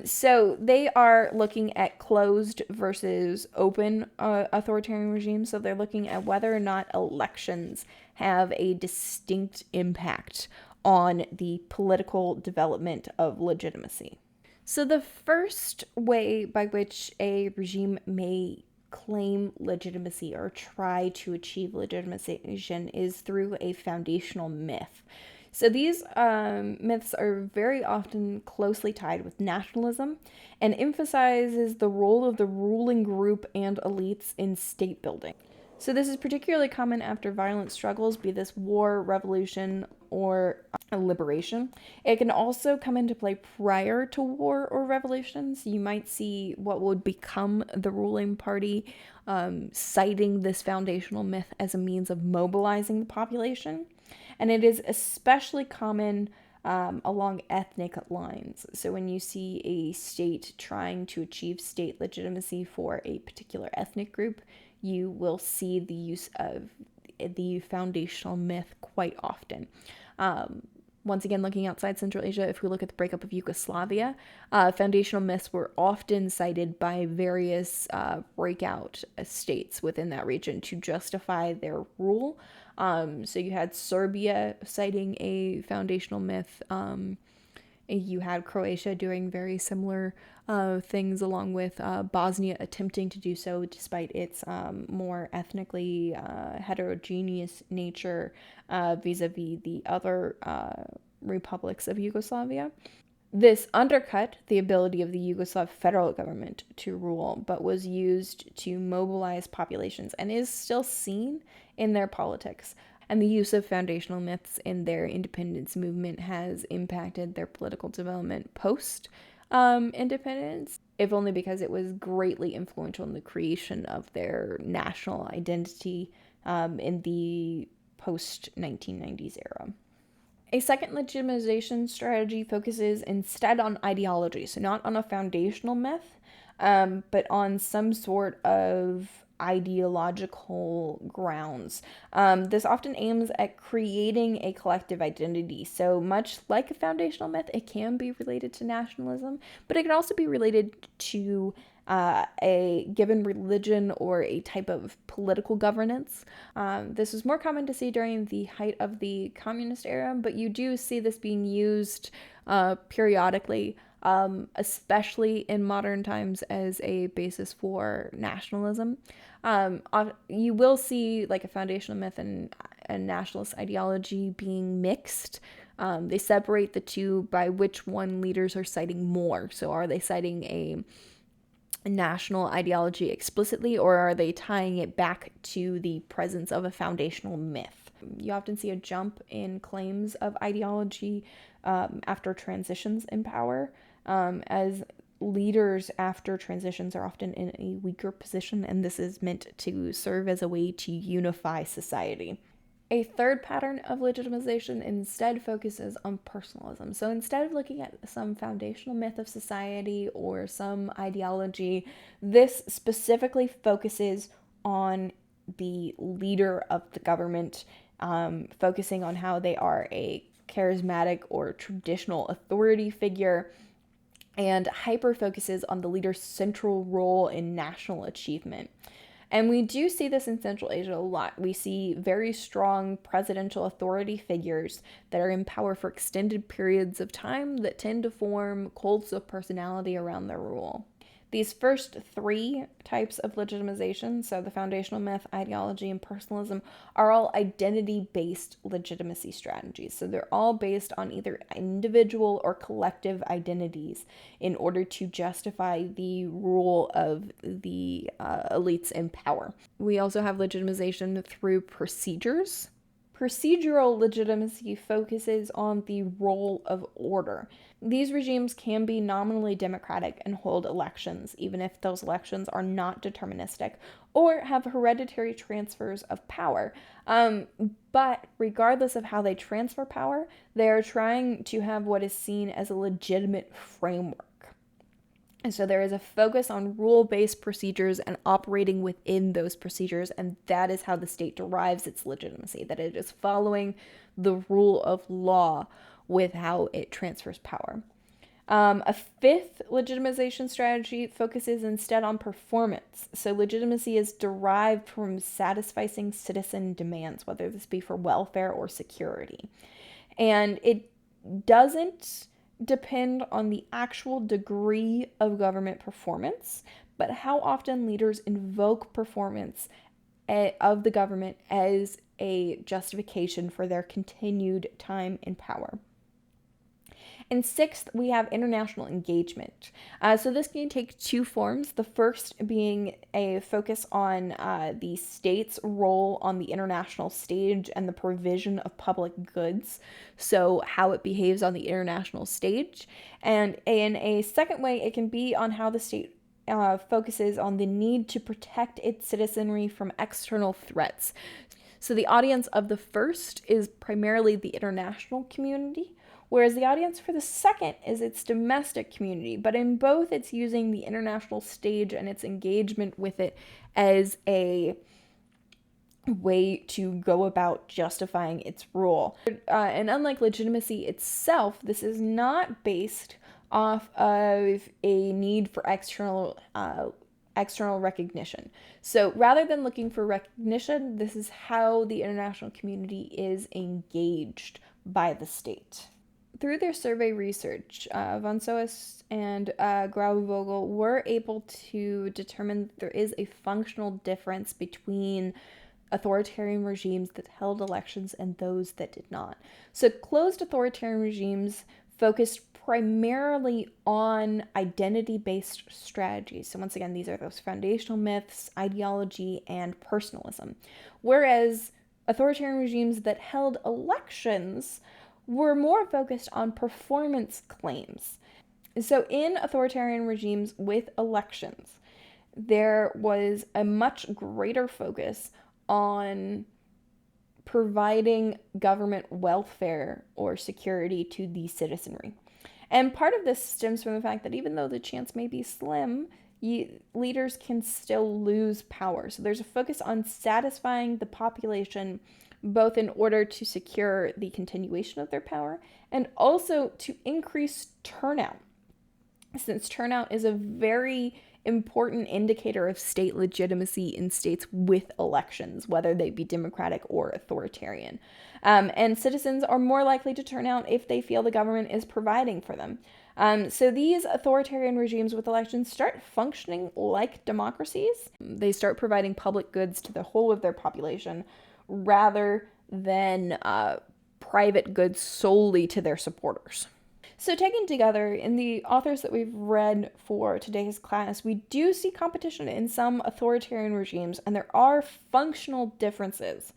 So they are looking at closed versus open authoritarian regimes. So they're looking at whether or not elections have a distinct impact on the political development of legitimacy. So the first way by which a regime may claim legitimacy or try to achieve legitimation is through a foundational myth. So these myths are very often closely tied with nationalism and emphasizes the role of the ruling group and elites in state building. So this is particularly common after violent struggles, be this war, revolution, or liberation. It can also come into play prior to war or revolutions. You might see what would become the ruling party citing this foundational myth as a means of mobilizing the population. And it is especially common along ethnic lines. So when you see a state trying to achieve state legitimacy for a particular ethnic group, you will see the use of the foundational myth quite often. Once again, looking outside Central Asia, if we look at the breakup of Yugoslavia, foundational myths were often cited by various breakout states within that region to justify their rule. So you had Serbia citing a foundational myth. You had Croatia doing very similar things, along with Bosnia attempting to do so despite its more ethnically heterogeneous nature vis-a-vis the other republics of Yugoslavia. This undercut the ability of the Yugoslav federal government to rule, but was used to mobilize populations and is still seen in their politics. And the use of foundational myths in their independence movement has impacted their political development post independence, if only because it was greatly influential in the creation of their national identity in the post 1990s era. A second legitimization strategy focuses instead on ideology, so not on a foundational myth, but on some sort of ideological grounds. This often aims at creating a collective identity. So much like a foundational myth, it can be related to nationalism, but it can also be related to a given religion or a type of political governance. This was more common to see during the height of the communist era, but you do see this being used periodically, especially in modern times, as a basis for nationalism. You will see like a foundational myth and a nationalist ideology being mixed. They separate the two by which one leaders are citing more. So are they citing a national ideology explicitly, or are they tying it back to the presence of a foundational myth? You often see a jump in claims of ideology after transitions in power, as leaders after transitions are often in a weaker position, and this is meant to serve as a way to unify society. A third pattern of legitimization instead focuses on personalism. So instead of looking at some foundational myth of society or some ideology, this specifically focuses on the leader of the government, focusing on how they are a charismatic or traditional authority figure, and hyper focuses on the leader's central role in national achievement. And we do see this in Central Asia a lot. We see very strong presidential authority figures that are in power for extended periods of time that tend to form cults of personality around their rule. These first three types of legitimization, so the foundational myth, ideology, and personalism, are all identity-based legitimacy strategies. So they're all based on either individual or collective identities in order to justify the rule of the elites in power. We also have legitimization through procedures. Procedural legitimacy focuses on the role of order. These regimes can be nominally democratic and hold elections, even if those elections are not deterministic or have hereditary transfers of power. But regardless of how they transfer power, they are trying to have what is seen as a legitimate framework. And so there is a focus on rule-based procedures and operating within those procedures, and that is how the state derives its legitimacy, that it is following the rule of law with how it transfers power. A fifth legitimization strategy focuses instead on performance. So legitimacy is derived from satisfying citizen demands, whether this be for welfare or security. And it doesn't depend on the actual degree of government performance, but how often leaders invoke performance of the government as a justification for their continued time in power. And sixth, we have international engagement. So this can take two forms. The first being a focus on the state's role on the international stage and the provision of public goods, so how it behaves on the international stage. And in a second way, it can be on how the state focuses on the need to protect its citizenry from external threats. So the audience of the first is primarily the international community, whereas the audience for the second is its domestic community. But in both, it's using the international stage and its engagement with it as a way to go about justifying its rule. And unlike legitimacy itself, this is not based off of a need for external recognition. So rather than looking for recognition, this is how the international community is engaged by the state. Through their survey research, von Soest and Graubvogel were able to determine that there is a functional difference between authoritarian regimes that held elections and those that did not. So closed authoritarian regimes focused primarily on identity-based strategies. So once again, these are those foundational myths, ideology, and personalism. Whereas authoritarian regimes that held elections were more focused on performance claims. So in authoritarian regimes with elections, there was a much greater focus on providing government welfare or security to the citizenry. And part of this stems from the fact that even though the chance may be slim, leaders can still lose power. So there's a focus on satisfying the population both in order to secure the continuation of their power and also to increase turnout, since turnout is a very important indicator of state legitimacy in states with elections, whether they be democratic or authoritarian. And citizens are more likely to turn out if they feel the government is providing for them. So these authoritarian regimes with elections start functioning like democracies. They start providing public goods to the whole of their population rather than private goods solely to their supporters. So taken together, in the authors that we've read for today's class, we do see competition in some authoritarian regimes, and there are functional differences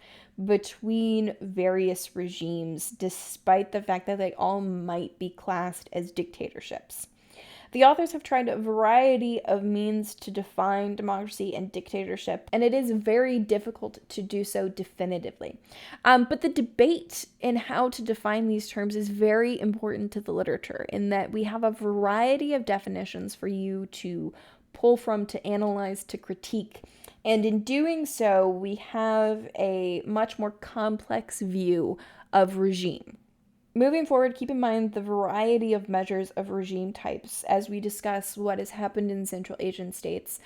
between various regimes, despite the fact that they all might be classed as dictatorships. The authors have tried a variety of means to define democracy and dictatorship, and it is very difficult to do so definitively. But the debate in how to define these terms is very important to the literature, in that we have a variety of definitions for you to pull from, to analyze, to critique. And in doing so, we have a much more complex view of regime. Moving forward, keep in mind the variety of measures of regime types as we discuss what has happened in Central Asian states,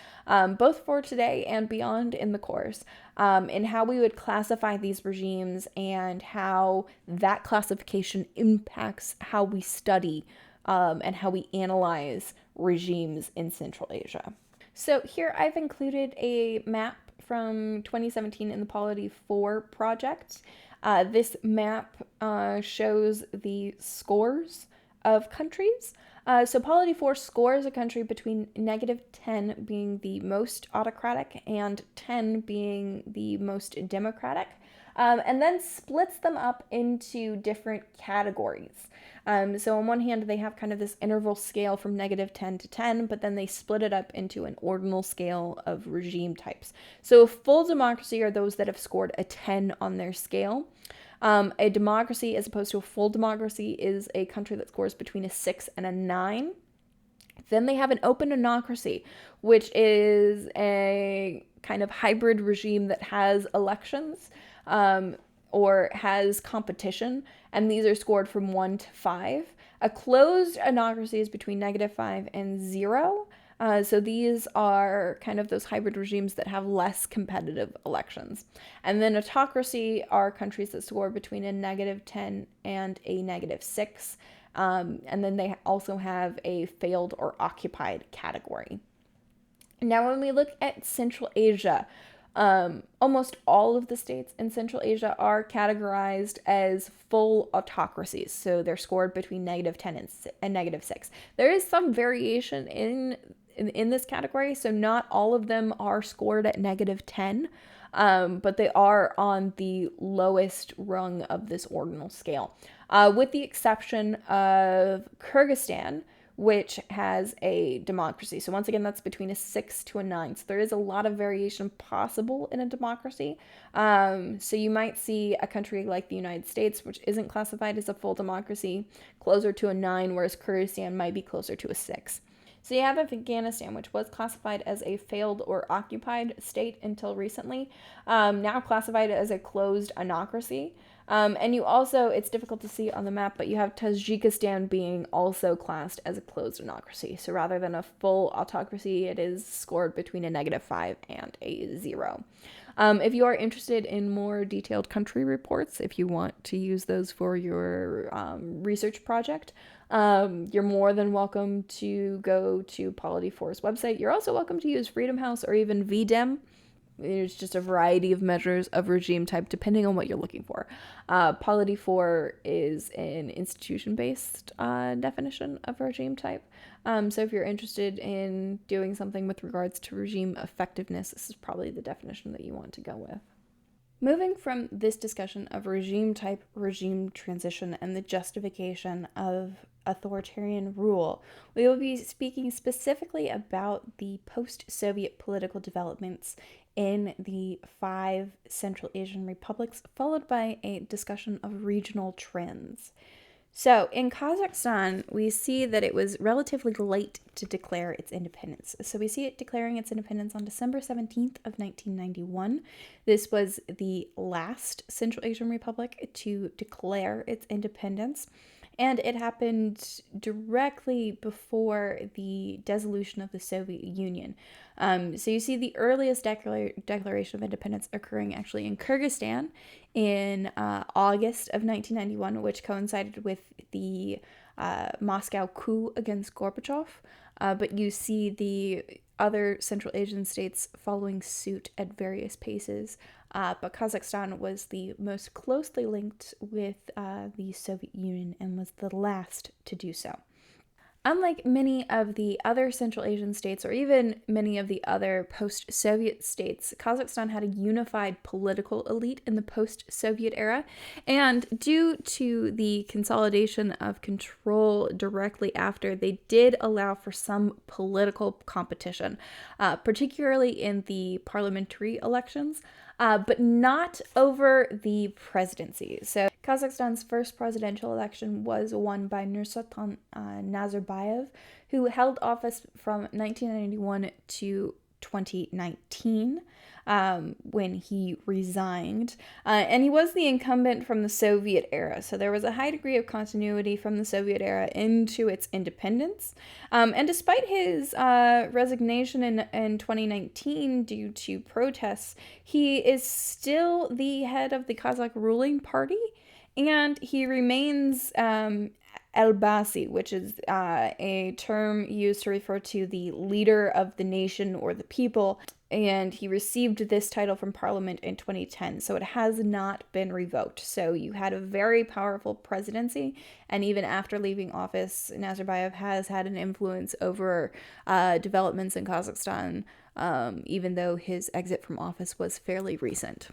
both for today and beyond in the course, and how we would classify these regimes and how that classification impacts how we study and how we analyze regimes in Central Asia. So here I've included a map from 2017 in the Polity 4 project. This map shows the scores of countries. So Polity 4 scores a country between -10 being the most autocratic and 10 being the most democratic, and then splits them up into different categories. So on one hand, they have kind of this interval scale from -10 to 10, but then they split it up into an ordinal scale of regime types. So a full democracy are those that have scored a 10 on their scale. A democracy, as opposed to a full democracy, is a country that scores between a 6 and a 9. Then they have an open democracy, which is a kind of hybrid regime that has elections or has competition, and these are scored from 1 to 5. A closed autocracy is between -5 and 0. So these are kind of those hybrid regimes that have less competitive elections. And then autocracy are countries that score between a -10 and a -6. And then they also have a failed or occupied category. Now, when we look at Central Asia, almost all of the states in Central Asia are categorized as full autocracies. So they're scored between -10 and -6. There is some variation in this category, so not all of them are scored at -10, but they are on the lowest rung of this ordinal scale, with the exception of Kyrgyzstan, which has a democracy. So once again, that's between a 6 to a 9. So there is a lot of variation possible in a democracy. So you might see a country like the United States, which isn't classified as a full democracy, closer to a 9, whereas Kyrgyzstan might be closer to a 6. So you have Afghanistan, which was classified as a failed or occupied state until recently, now classified as a closed autocracy. And you also, it's difficult to see on the map, but you have Tajikistan being also classed as a closed autocracy. So rather than a full autocracy, it is scored between a -5 and a 0. If you are interested in more detailed country reports, if you want to use those for your research project, you're more than welcome to go to Polity4's website. You're also welcome to use Freedom House or even VDEM. There's just a variety of measures of regime type depending on what you're looking for. Polity4 is an institution-based definition of regime type. So if you're interested in doing something with regards to regime effectiveness, this is probably the definition that you want to go with. Moving from this discussion of regime type, regime transition, and the justification of authoritarian rule, we will be speaking specifically about the post-Soviet political developments in the 5 Central Asian republics, followed by a discussion of regional trends. So in Kazakhstan, we see that it was relatively late to declare its independence. So we see it declaring its independence on December 17th of 1991. This was the last Central Asian republic to declare its independence. And it happened directly before the dissolution of the Soviet Union. So you see the earliest declaration of independence occurring actually in Kyrgyzstan in August of 1991, which coincided with the Moscow coup against Gorbachev. But you see the other Central Asian states following suit at various paces. But Kazakhstan was the most closely linked with the Soviet Union and was the last to do so. Unlike many of the other Central Asian states, or even many of the other post-Soviet states, Kazakhstan had a unified political elite in the post-Soviet era, and due to the consolidation of control directly after, they did allow for some political competition, particularly in the parliamentary elections, but not over the presidency. So Kazakhstan's first presidential election was won by Nursultan Nazarbayev, who held office from 1991 to 2019, when he resigned. And he was the incumbent from the Soviet era. So there was a high degree of continuity from the Soviet era into its independence. And despite his resignation in 2019 due to protests, he is still the head of the Kazakh ruling party. And he remains Elbasi, which is a term used to refer to the leader of the nation or the people. And he received this title from Parliament in 2010, so it has not been revoked. So you had a very powerful presidency, and even after leaving office, Nazarbayev has had an influence over developments in Kazakhstan, even though his exit from office was fairly recent.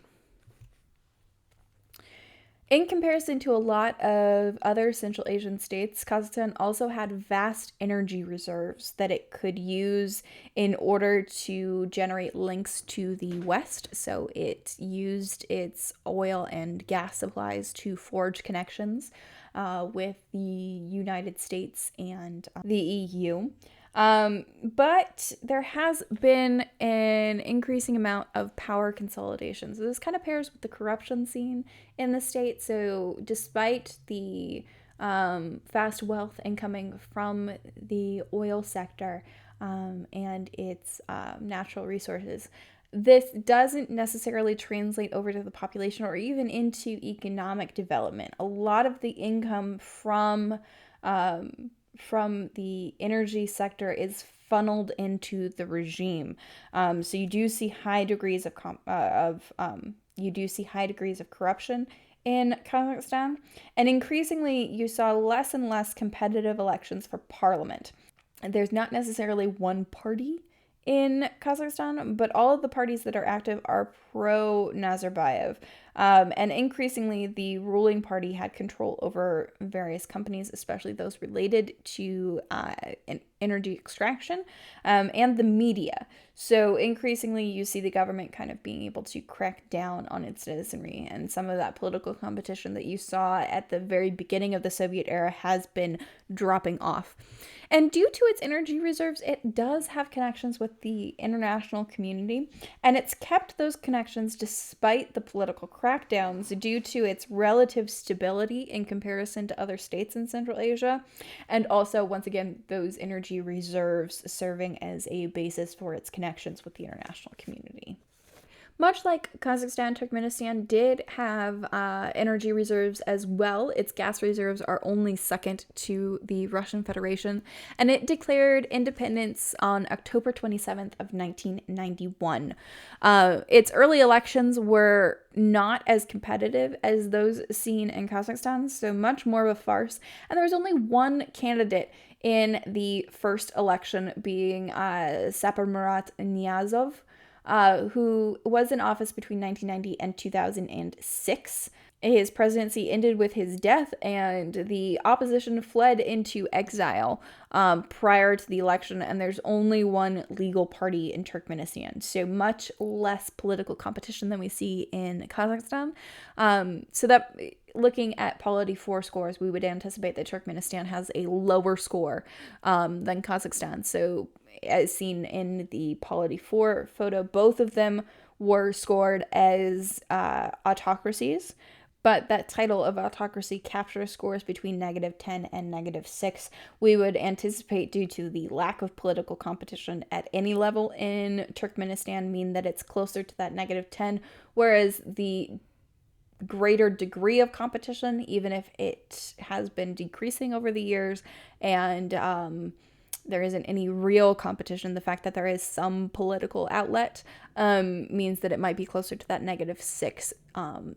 In comparison to a lot of other Central Asian states, Kazakhstan also had vast energy reserves that it could use in order to generate links to the West. So it used its oil and gas supplies to forge connections with the United States and the EU. But there has been an increasing amount of power consolidation. So this kind of pairs with the corruption scene in the state. So despite the fast wealth incoming from the oil sector and its natural resources. This doesn't necessarily translate over to the population or even into economic development. A lot of the income from the energy sector is funneled into the regime. So you do see high degrees of corruption in Kazakhstan, and increasingly you saw less and less competitive elections for parliament. There's not necessarily one party in Kazakhstan, but all of the parties that are active are pro-Nazarbayev. And increasingly, the ruling party had control over various companies, especially those related to energy extraction and the media. So increasingly, you see the government kind of being able to crack down on its citizenry, and some of that political competition that you saw at the very beginning of the Soviet era has been dropping off. And due to its energy reserves, it does have connections with the international community, and it's kept those connections despite the political crackdowns due to its relative stability in comparison to other states in Central Asia, and also, once again, those energy reserves serving as a basis for its connections with the international community. Much like Kazakhstan, Turkmenistan did have energy reserves as well. Its gas reserves are only second to the Russian Federation, and it declared independence on October 27th of 1991. Its early elections were not as competitive as those seen in Kazakhstan, so much more of a farce, and there was only one candidate in the first election, being Saparmurat Niyazov, who was in office between 1990 and 2006. His presidency ended with his death, and the opposition fled into exile prior to the election, and there's only one legal party in Turkmenistan, so much less political competition than we see in Kazakhstan. So that, looking at Polity 4 scores, we would anticipate that Turkmenistan has a lower score than Kazakhstan. So as seen in the Polity 4 photo, both of them were scored as autocracies, but that title of autocracy captures scores between -10 and -6. We would anticipate, due to the lack of political competition at any level in Turkmenistan, mean that it's closer to that -10, whereas the greater degree of competition, even if it has been decreasing over the years, and there isn't any real competition, the fact that there is some political outlet means that it might be closer to that -6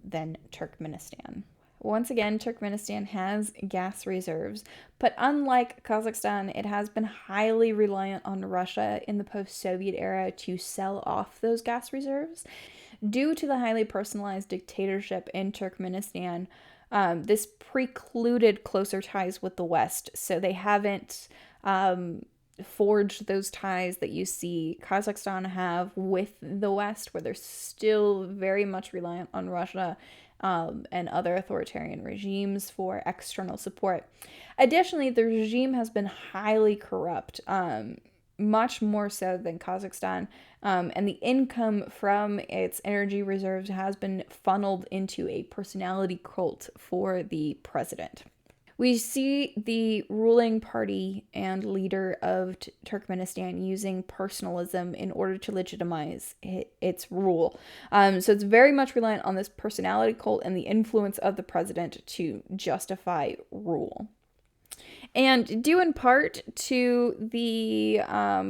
than Turkmenistan. Once again, Turkmenistan has gas reserves, but unlike Kazakhstan, it has been highly reliant on Russia in the post-Soviet era to sell off those gas reserves. Due to the highly personalized dictatorship in Turkmenistan, this precluded closer ties with the West, so they haven't forged those ties that you see Kazakhstan have with the West, where they're still very much reliant on Russia and other authoritarian regimes for external support. Additionally, the regime has been highly corrupt, much more so than Kazakhstan, and the income from its energy reserves has been funneled into a personality cult for the president. We see the ruling party and leader of Turkmenistan using personalism in order to legitimize its rule. So it's very much reliant on this personality cult and the influence of the president to justify rule. And due in part to the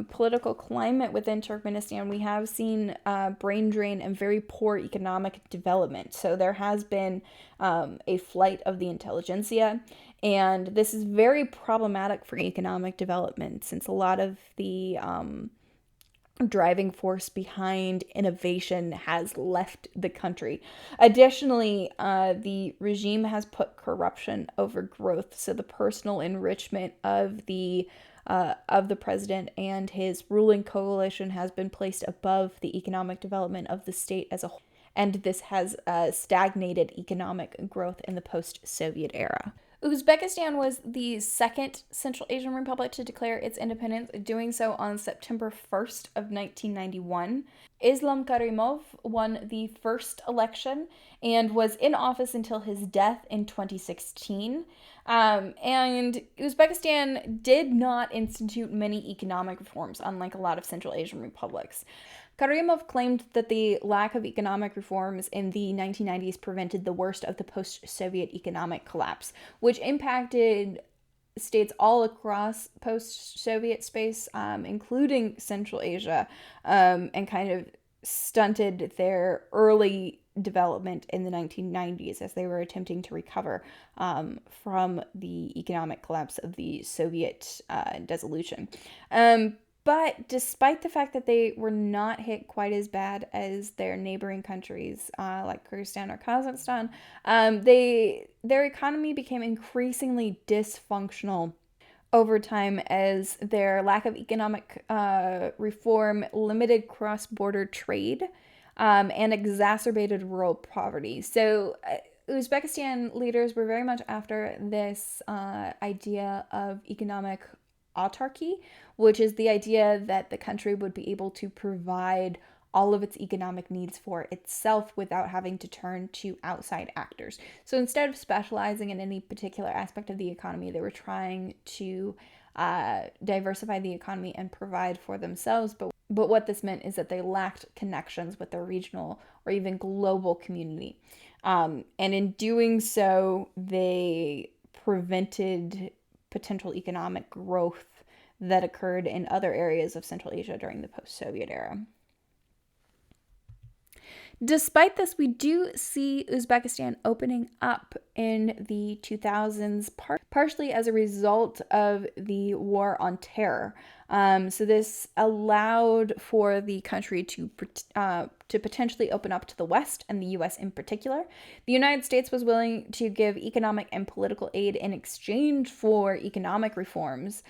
political climate within Turkmenistan, we have seen brain drain and very poor economic development. So there has been a flight of the intelligentsia, and this is very problematic for economic development, since a lot of the driving force behind innovation has left the country. Additionally, the regime has put corruption over growth, so the personal enrichment of the president and his ruling coalition has been placed above the economic development of the state as a whole, and this has stagnated economic growth in the post-Soviet era. Uzbekistan was the second Central Asian republic to declare its independence, doing so on September 1st of 1991. Islam Karimov won the first election and was in office until his death in 2016. And Uzbekistan did not institute many economic reforms, unlike a lot of Central Asian republics. Karimov claimed that the lack of economic reforms in the 1990s prevented the worst of the post-Soviet economic collapse, which impacted states all across post-Soviet space, including Central Asia, and kind of stunted their early development in the 1990s as they were attempting to recover from the economic collapse of the Soviet dissolution. But despite the fact that they were not hit quite as bad as their neighboring countries like Kyrgyzstan or Kazakhstan, their economy became increasingly dysfunctional over time as their lack of economic reform limited cross-border trade and exacerbated rural poverty. So Uzbekistan leaders were very much after this idea of economic autarky, which is the idea that the country would be able to provide all of its economic needs for itself without having to turn to outside actors. So instead of specializing in any particular aspect of the economy, they were trying to diversify the economy and provide for themselves. But what this meant is that they lacked connections with their regional or even global community. And in doing so, they prevented potential economic growth that occurred in other areas of Central Asia during the post-Soviet era. Despite this, we do see Uzbekistan opening up in the 2000s, partially as a result of the war on terror. So this allowed for the country to potentially open up to the West and the U.S. in particular. The United States was willing to give economic and political aid in exchange for economic reforms.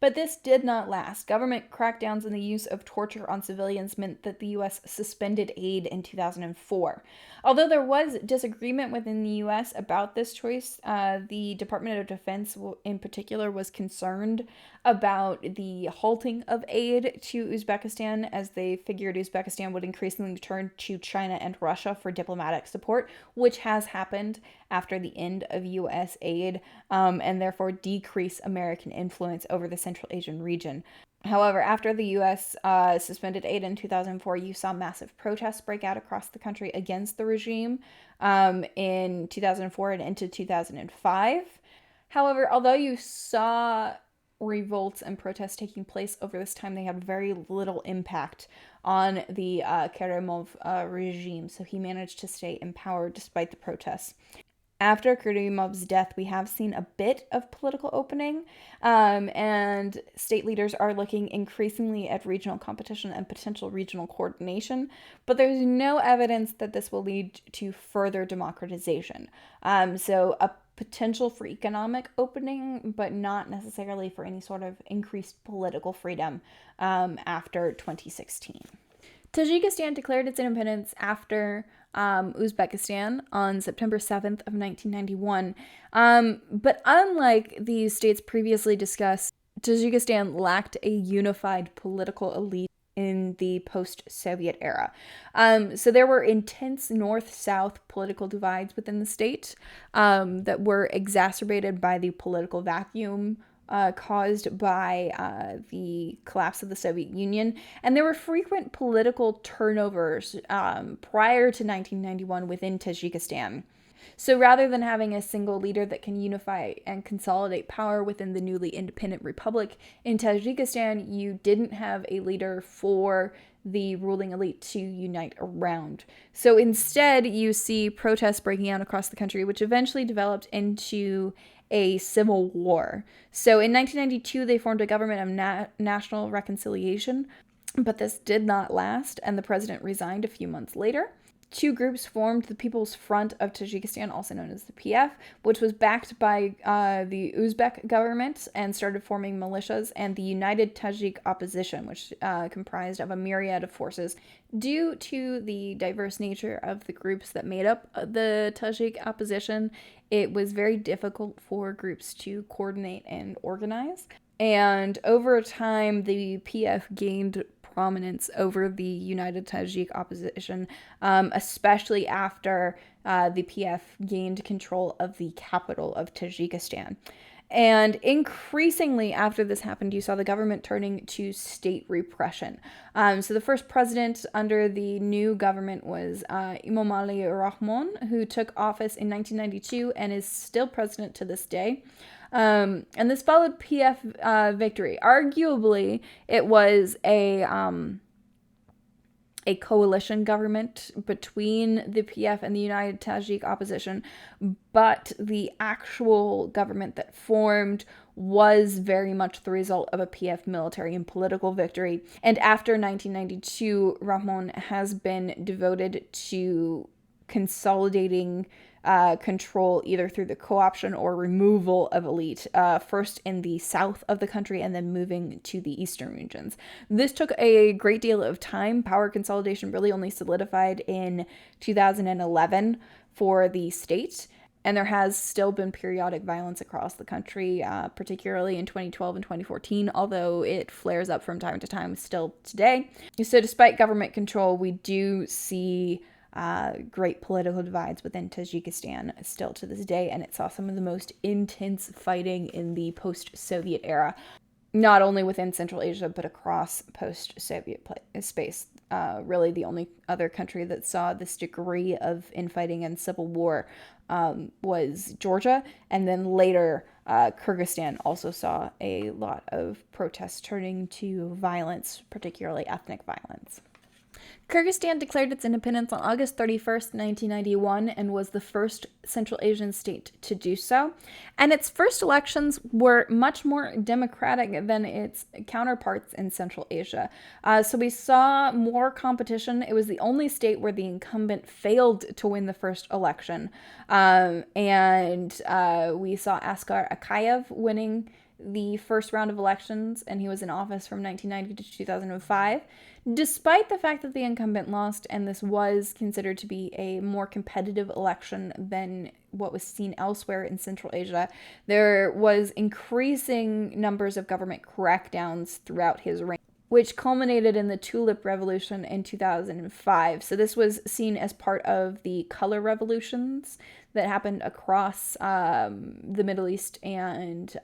But this did not last. Government crackdowns and the use of torture on civilians meant that the U.S. suspended aid in 2004. Although there was disagreement within the U.S. about this choice, the Department of Defense in particular was concerned about the halting of aid to Uzbekistan, as they figured Uzbekistan would increasingly turn to China and Russia for diplomatic support, which has happened after the end of U.S. aid, and therefore decrease American influence over the Central Asian region. However, after the U.S. Suspended aid in 2004, you saw massive protests break out across the country against the regime in 2004 and into 2005. However, although you saw revolts and protests taking place over this time, they had very little impact on the Karimov regime, so he managed to stay in power despite the protests. After Karimov's death, we have seen a bit of political opening, and state leaders are looking increasingly at regional competition and potential regional coordination, but there's no evidence that this will lead to further democratization. So a potential for economic opening, but not necessarily for any sort of increased political freedom after 2016. Tajikistan declared its independence after Uzbekistan on September 7th of 1991. But unlike the states previously discussed, Tajikistan lacked a unified political elite in the post-Soviet era. So there were intense north-south political divides within the state that were exacerbated by the political vacuum caused by the collapse of the Soviet Union. And there were frequent political turnovers prior to 1991 within Tajikistan. So rather than having a single leader that can unify and consolidate power within the newly independent republic, in Tajikistan, you didn't have a leader for the ruling elite to unite around. So instead, you see protests breaking out across the country, which eventually developed into a civil war. So in 1992, they formed a government of national reconciliation, but this did not last, and the president resigned a few months later. Two groups formed the People's Front of Tajikistan, also known as the PF, which was backed by the Uzbek government and started forming militias, and the United Tajik Opposition, which comprised of a myriad of forces. Due to the diverse nature of the groups that made up the Tajik opposition, it was very difficult for groups to coordinate and organize. And over time, the PF gained prominence over the United Tajik opposition, especially after the PF gained control of the capital of Tajikistan. And increasingly after this happened, you saw the government turning to state repression. So the first president under the new government was Emomali Rahmon, who took office in 1992 and is still president to this day. And this followed PF victory. Arguably, it was a coalition government between the PF and the United Tajik opposition, but the actual government that formed was very much the result of a PF military and political victory. And after 1992, Rahmon has been devoted to consolidating control either through the co-option or removal of elite, first in the south of the country and then moving to the eastern regions. This took a great deal of time. Power consolidation really only solidified in 2011 for the state, and there has still been periodic violence across the country, particularly in 2012 and 2014, although it flares up from time to time still today. So despite government control, we do see great political divides within Tajikistan still to this day, and it saw some of the most intense fighting in the post-Soviet era, not only within Central Asia, but across post-Soviet space. Really the only other country that saw this degree of infighting and civil war was Georgia, and then later Kyrgyzstan also saw a lot of protests turning to violence, particularly ethnic violence. Kyrgyzstan declared its independence on August 31st, 1991, and was the first Central Asian state to do so. And its first elections were much more democratic than its counterparts in Central Asia. So we saw more competition. It was the only state where the incumbent failed to win the first election. And we saw Askar Akayev winning the first round of elections, and he was in office from 1990 to 2005. Despite the fact that the incumbent lost, and this was considered to be a more competitive election than what was seen elsewhere in Central Asia, there was increasing numbers of government crackdowns throughout his reign, which culminated in the Tulip Revolution in 2005. So this was seen as part of the color revolutions that happened across the Middle East and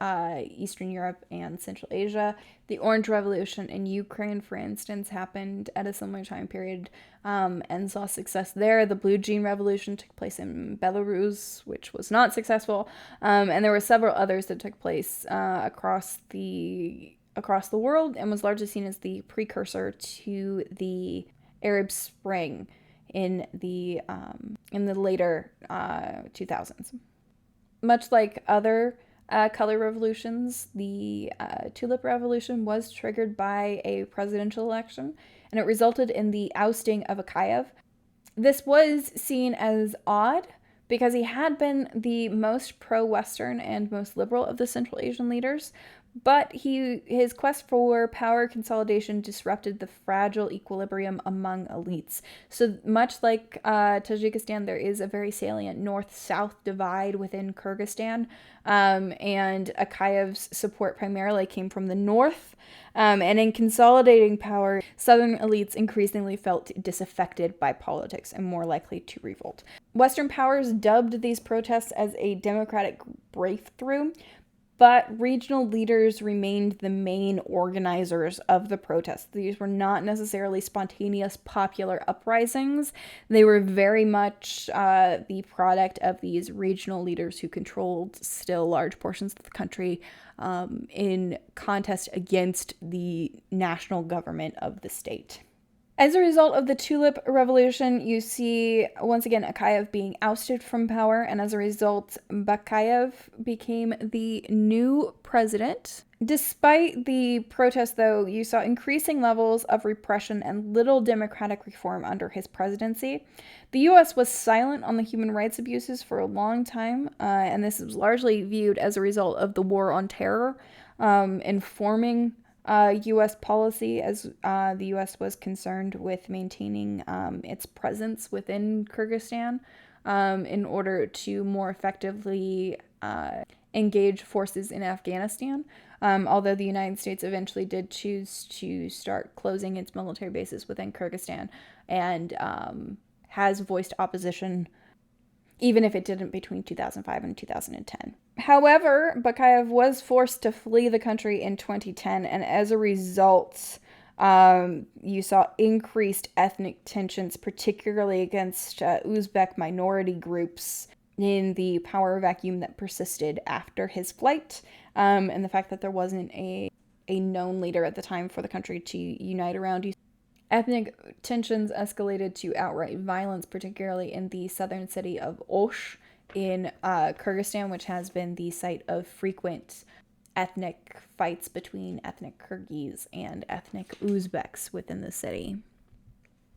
Eastern Europe and Central Asia. The Orange Revolution in Ukraine, for instance, happened at a similar time period and saw success there. The Blue Jean Revolution took place in Belarus, which was not successful. And there were several others that took place across the world and was largely seen as the precursor to the Arab Spring in the later 2000s. Much like other color revolutions, the Tulip Revolution was triggered by a presidential election, and it resulted in the ousting of Akayev. This was seen as odd because he had been the most pro-Western and most liberal of the Central Asian leaders, but his quest for power consolidation disrupted the fragile equilibrium among elites. So much like Tajikistan, there is a very salient north-south divide within Kyrgyzstan, and Akayev's support primarily came from the north, and in consolidating power, southern elites increasingly felt disaffected by politics and more likely to revolt. Western powers dubbed these protests as a democratic breakthrough, but regional leaders remained the main organizers of the protests. These were not necessarily spontaneous popular uprisings. They were very much the product of these regional leaders who controlled still large portions of the country in contest against the national government of the state. As a result of the Tulip Revolution, you see, once again, Akayev being ousted from power, and as a result, Bakayev became the new president. Despite the protests, though, you saw increasing levels of repression and little democratic reform under his presidency. The U.S. was silent on the human rights abuses for a long time, and this was largely viewed as a result of the war on terror, informing U.S. policy, as the U.S. was concerned with maintaining its presence within Kyrgyzstan in order to more effectively engage forces in Afghanistan. although the United States eventually did choose to start closing its military bases within Kyrgyzstan and has voiced opposition, even if it didn't between 2005 and 2010. However, Bakayev was forced to flee the country in 2010, and as a result, you saw increased ethnic tensions, particularly against Uzbek minority groups in the power vacuum that persisted after his flight, and the fact that there wasn't a known leader at the time for the country to unite around. Ethnic tensions escalated to outright violence, particularly in the southern city of Osh in Kyrgyzstan, which has been the site of frequent ethnic fights between ethnic Kyrgyz and ethnic Uzbeks within the city.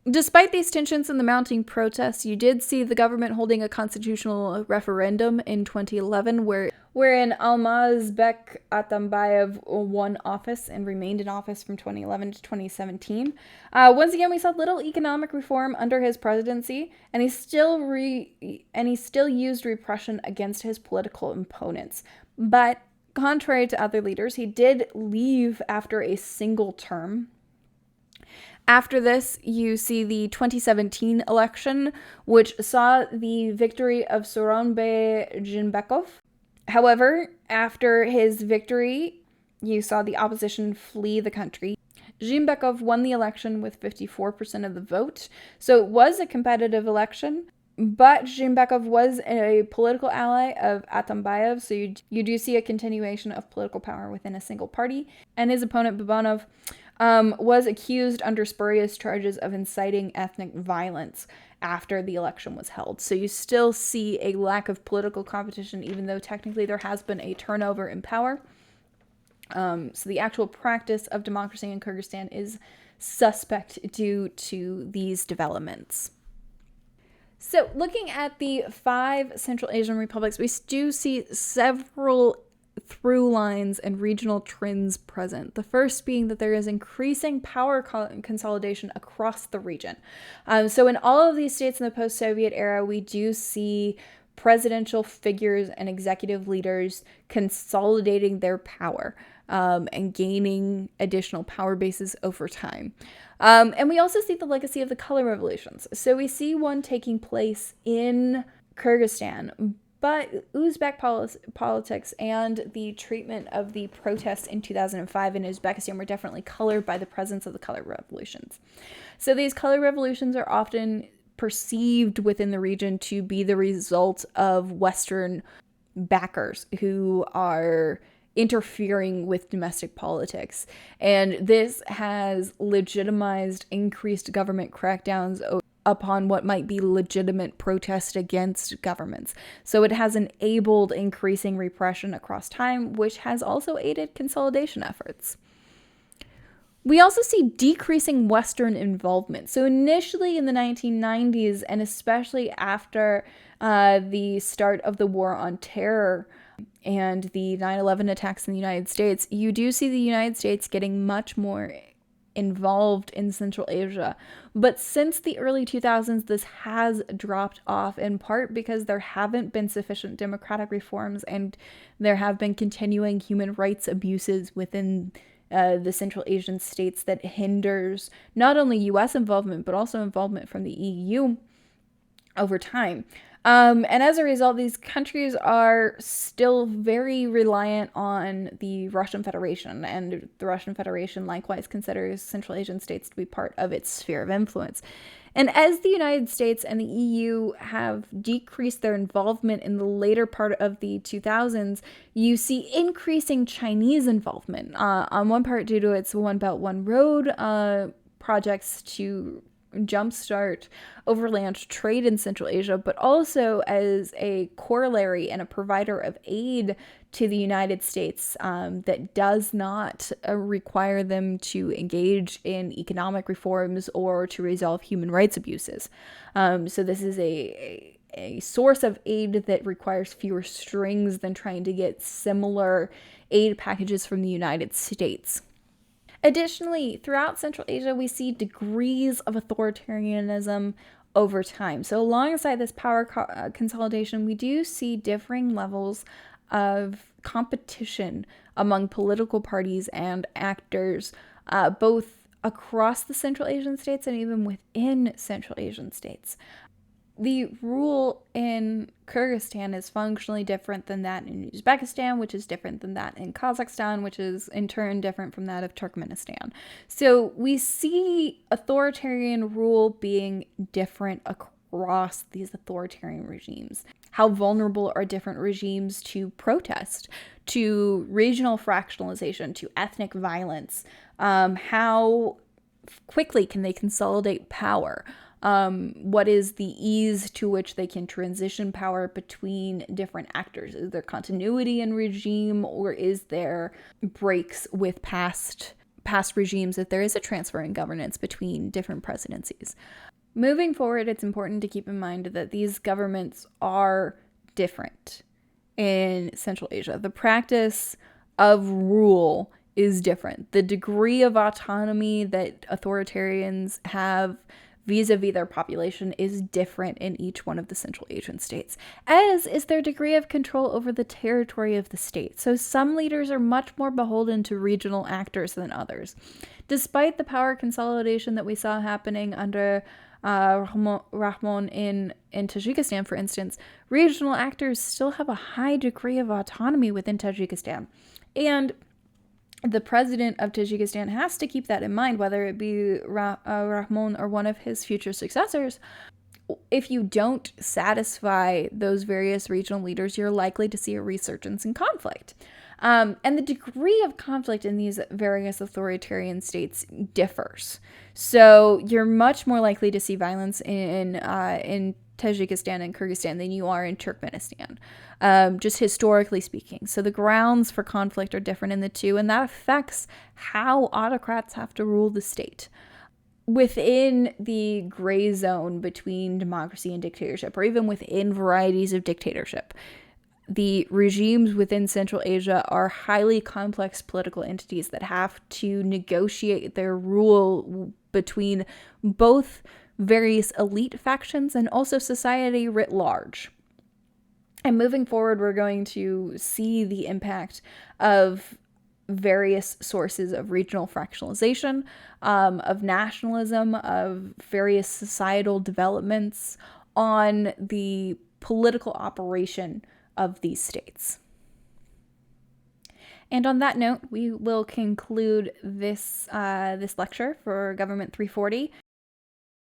Despite these tensions and the mounting protests, you did see the government holding a constitutional referendum in 2011 wherein Almazbek Atambayev won office and remained in office from 2011 to 2017. Once again, we saw little economic reform under his presidency, and he still used repression against his political opponents. But contrary to other leaders, he did leave after a single term. After this, you see the 2017 election, which saw the victory of Sooronbay Jeenbekov. However, after his victory, you saw the opposition flee the country. Jeenbekov won the election with 54% of the vote, so it was a competitive election, but Jeenbekov was a political ally of Atambayev, so you do see a continuation of political power within a single party, and his opponent, Babanov, was accused under spurious charges of inciting ethnic violence after the election was held. So you still see a lack of political competition, even though technically there has been a turnover in power. So the actual practice of democracy in Kyrgyzstan is suspect due to these developments. So looking at the 5 Central Asian republics, we do see several through lines and regional trends present. The first being that there is increasing power consolidation across the region. So in all of these states in the post-Soviet era, we do see presidential figures and executive leaders consolidating their power and gaining additional power bases over time. And we also see the legacy of the color revolutions. So we see one taking place in Kyrgyzstan, but Uzbek politics and the treatment of the protests in 2005 in Uzbekistan were definitely colored by the presence of the color revolutions. So these color revolutions are often perceived within the region to be the result of Western backers who are interfering with domestic politics. And this has legitimized increased government crackdowns upon what might be legitimate protest against governments. So it has enabled increasing repression across time, which has also aided consolidation efforts. We also see decreasing Western involvement. So initially in the 1990s, and especially after the start of the War on Terror and the 9/11 attacks in the United States, you do see the United States getting much more involved in Central Asia. But since the early 2000s, this has dropped off, in part because there haven't been sufficient democratic reforms and there have been continuing human rights abuses within the Central Asian states that hinders not only U.S. involvement, but also involvement from the EU over time. And as a result, these countries are still very reliant on the Russian Federation, and the Russian Federation likewise considers Central Asian states to be part of its sphere of influence. And as the United States and the EU have decreased their involvement in the later part of the 2000s, you see increasing Chinese involvement, on one part due to its One Belt, One Road projects to jumpstart overland trade in Central Asia, but also as a corollary and a provider of aid to the United States that does not require them to engage in economic reforms or to resolve human rights abuses. So this is a source of aid that requires fewer strings than trying to get similar aid packages from the United States. Additionally, throughout Central Asia, we see degrees of authoritarianism over time. So alongside this power consolidation, we do see differing levels of competition among political parties and actors, both across the Central Asian states and even within Central Asian states. The rule in Kyrgyzstan is functionally different than that in Uzbekistan, which is different than that in Kazakhstan, which is in turn different from that of Turkmenistan. So we see authoritarian rule being different across these authoritarian regimes. How vulnerable are different regimes to protest, to regional fractionalization, to ethnic violence? How quickly can they consolidate power? What is the ease to which they can transition power between different actors? Is there continuity in regime, or is there breaks with past regimes if there is a transfer in governance between different presidencies? Moving forward, it's important to keep in mind that these governments are different in Central Asia. The practice of rule is different. The degree of autonomy that authoritarians have vis-a-vis their population is different in each one of the Central Asian states, as is their degree of control over the territory of the state. So some leaders are much more beholden to regional actors than others. Despite the power consolidation that we saw happening under Rahmon in Tajikistan, for instance, regional actors still have a high degree of autonomy within Tajikistan. And the president of Tajikistan has to keep that in mind, whether it be Rahmon or one of his future successors. If you don't satisfy those various regional leaders, you're likely to see a resurgence in conflict. And the degree of conflict in these various authoritarian states differs. So you're much more likely to see violence in Tajikistan and Kyrgyzstan than you are in Turkmenistan, just historically speaking. So the grounds for conflict are different in the two, and that affects how autocrats have to rule the state. Within the gray zone between democracy and dictatorship, or even within varieties of dictatorship, the regimes within Central Asia are highly complex political entities that have to negotiate their rule between both various elite factions and also society writ large. And moving forward, we're going to see the impact of various sources of regional fractionalization, of nationalism, of various societal developments on the political operation of these states. And on that note, we will conclude this lecture for Government 340.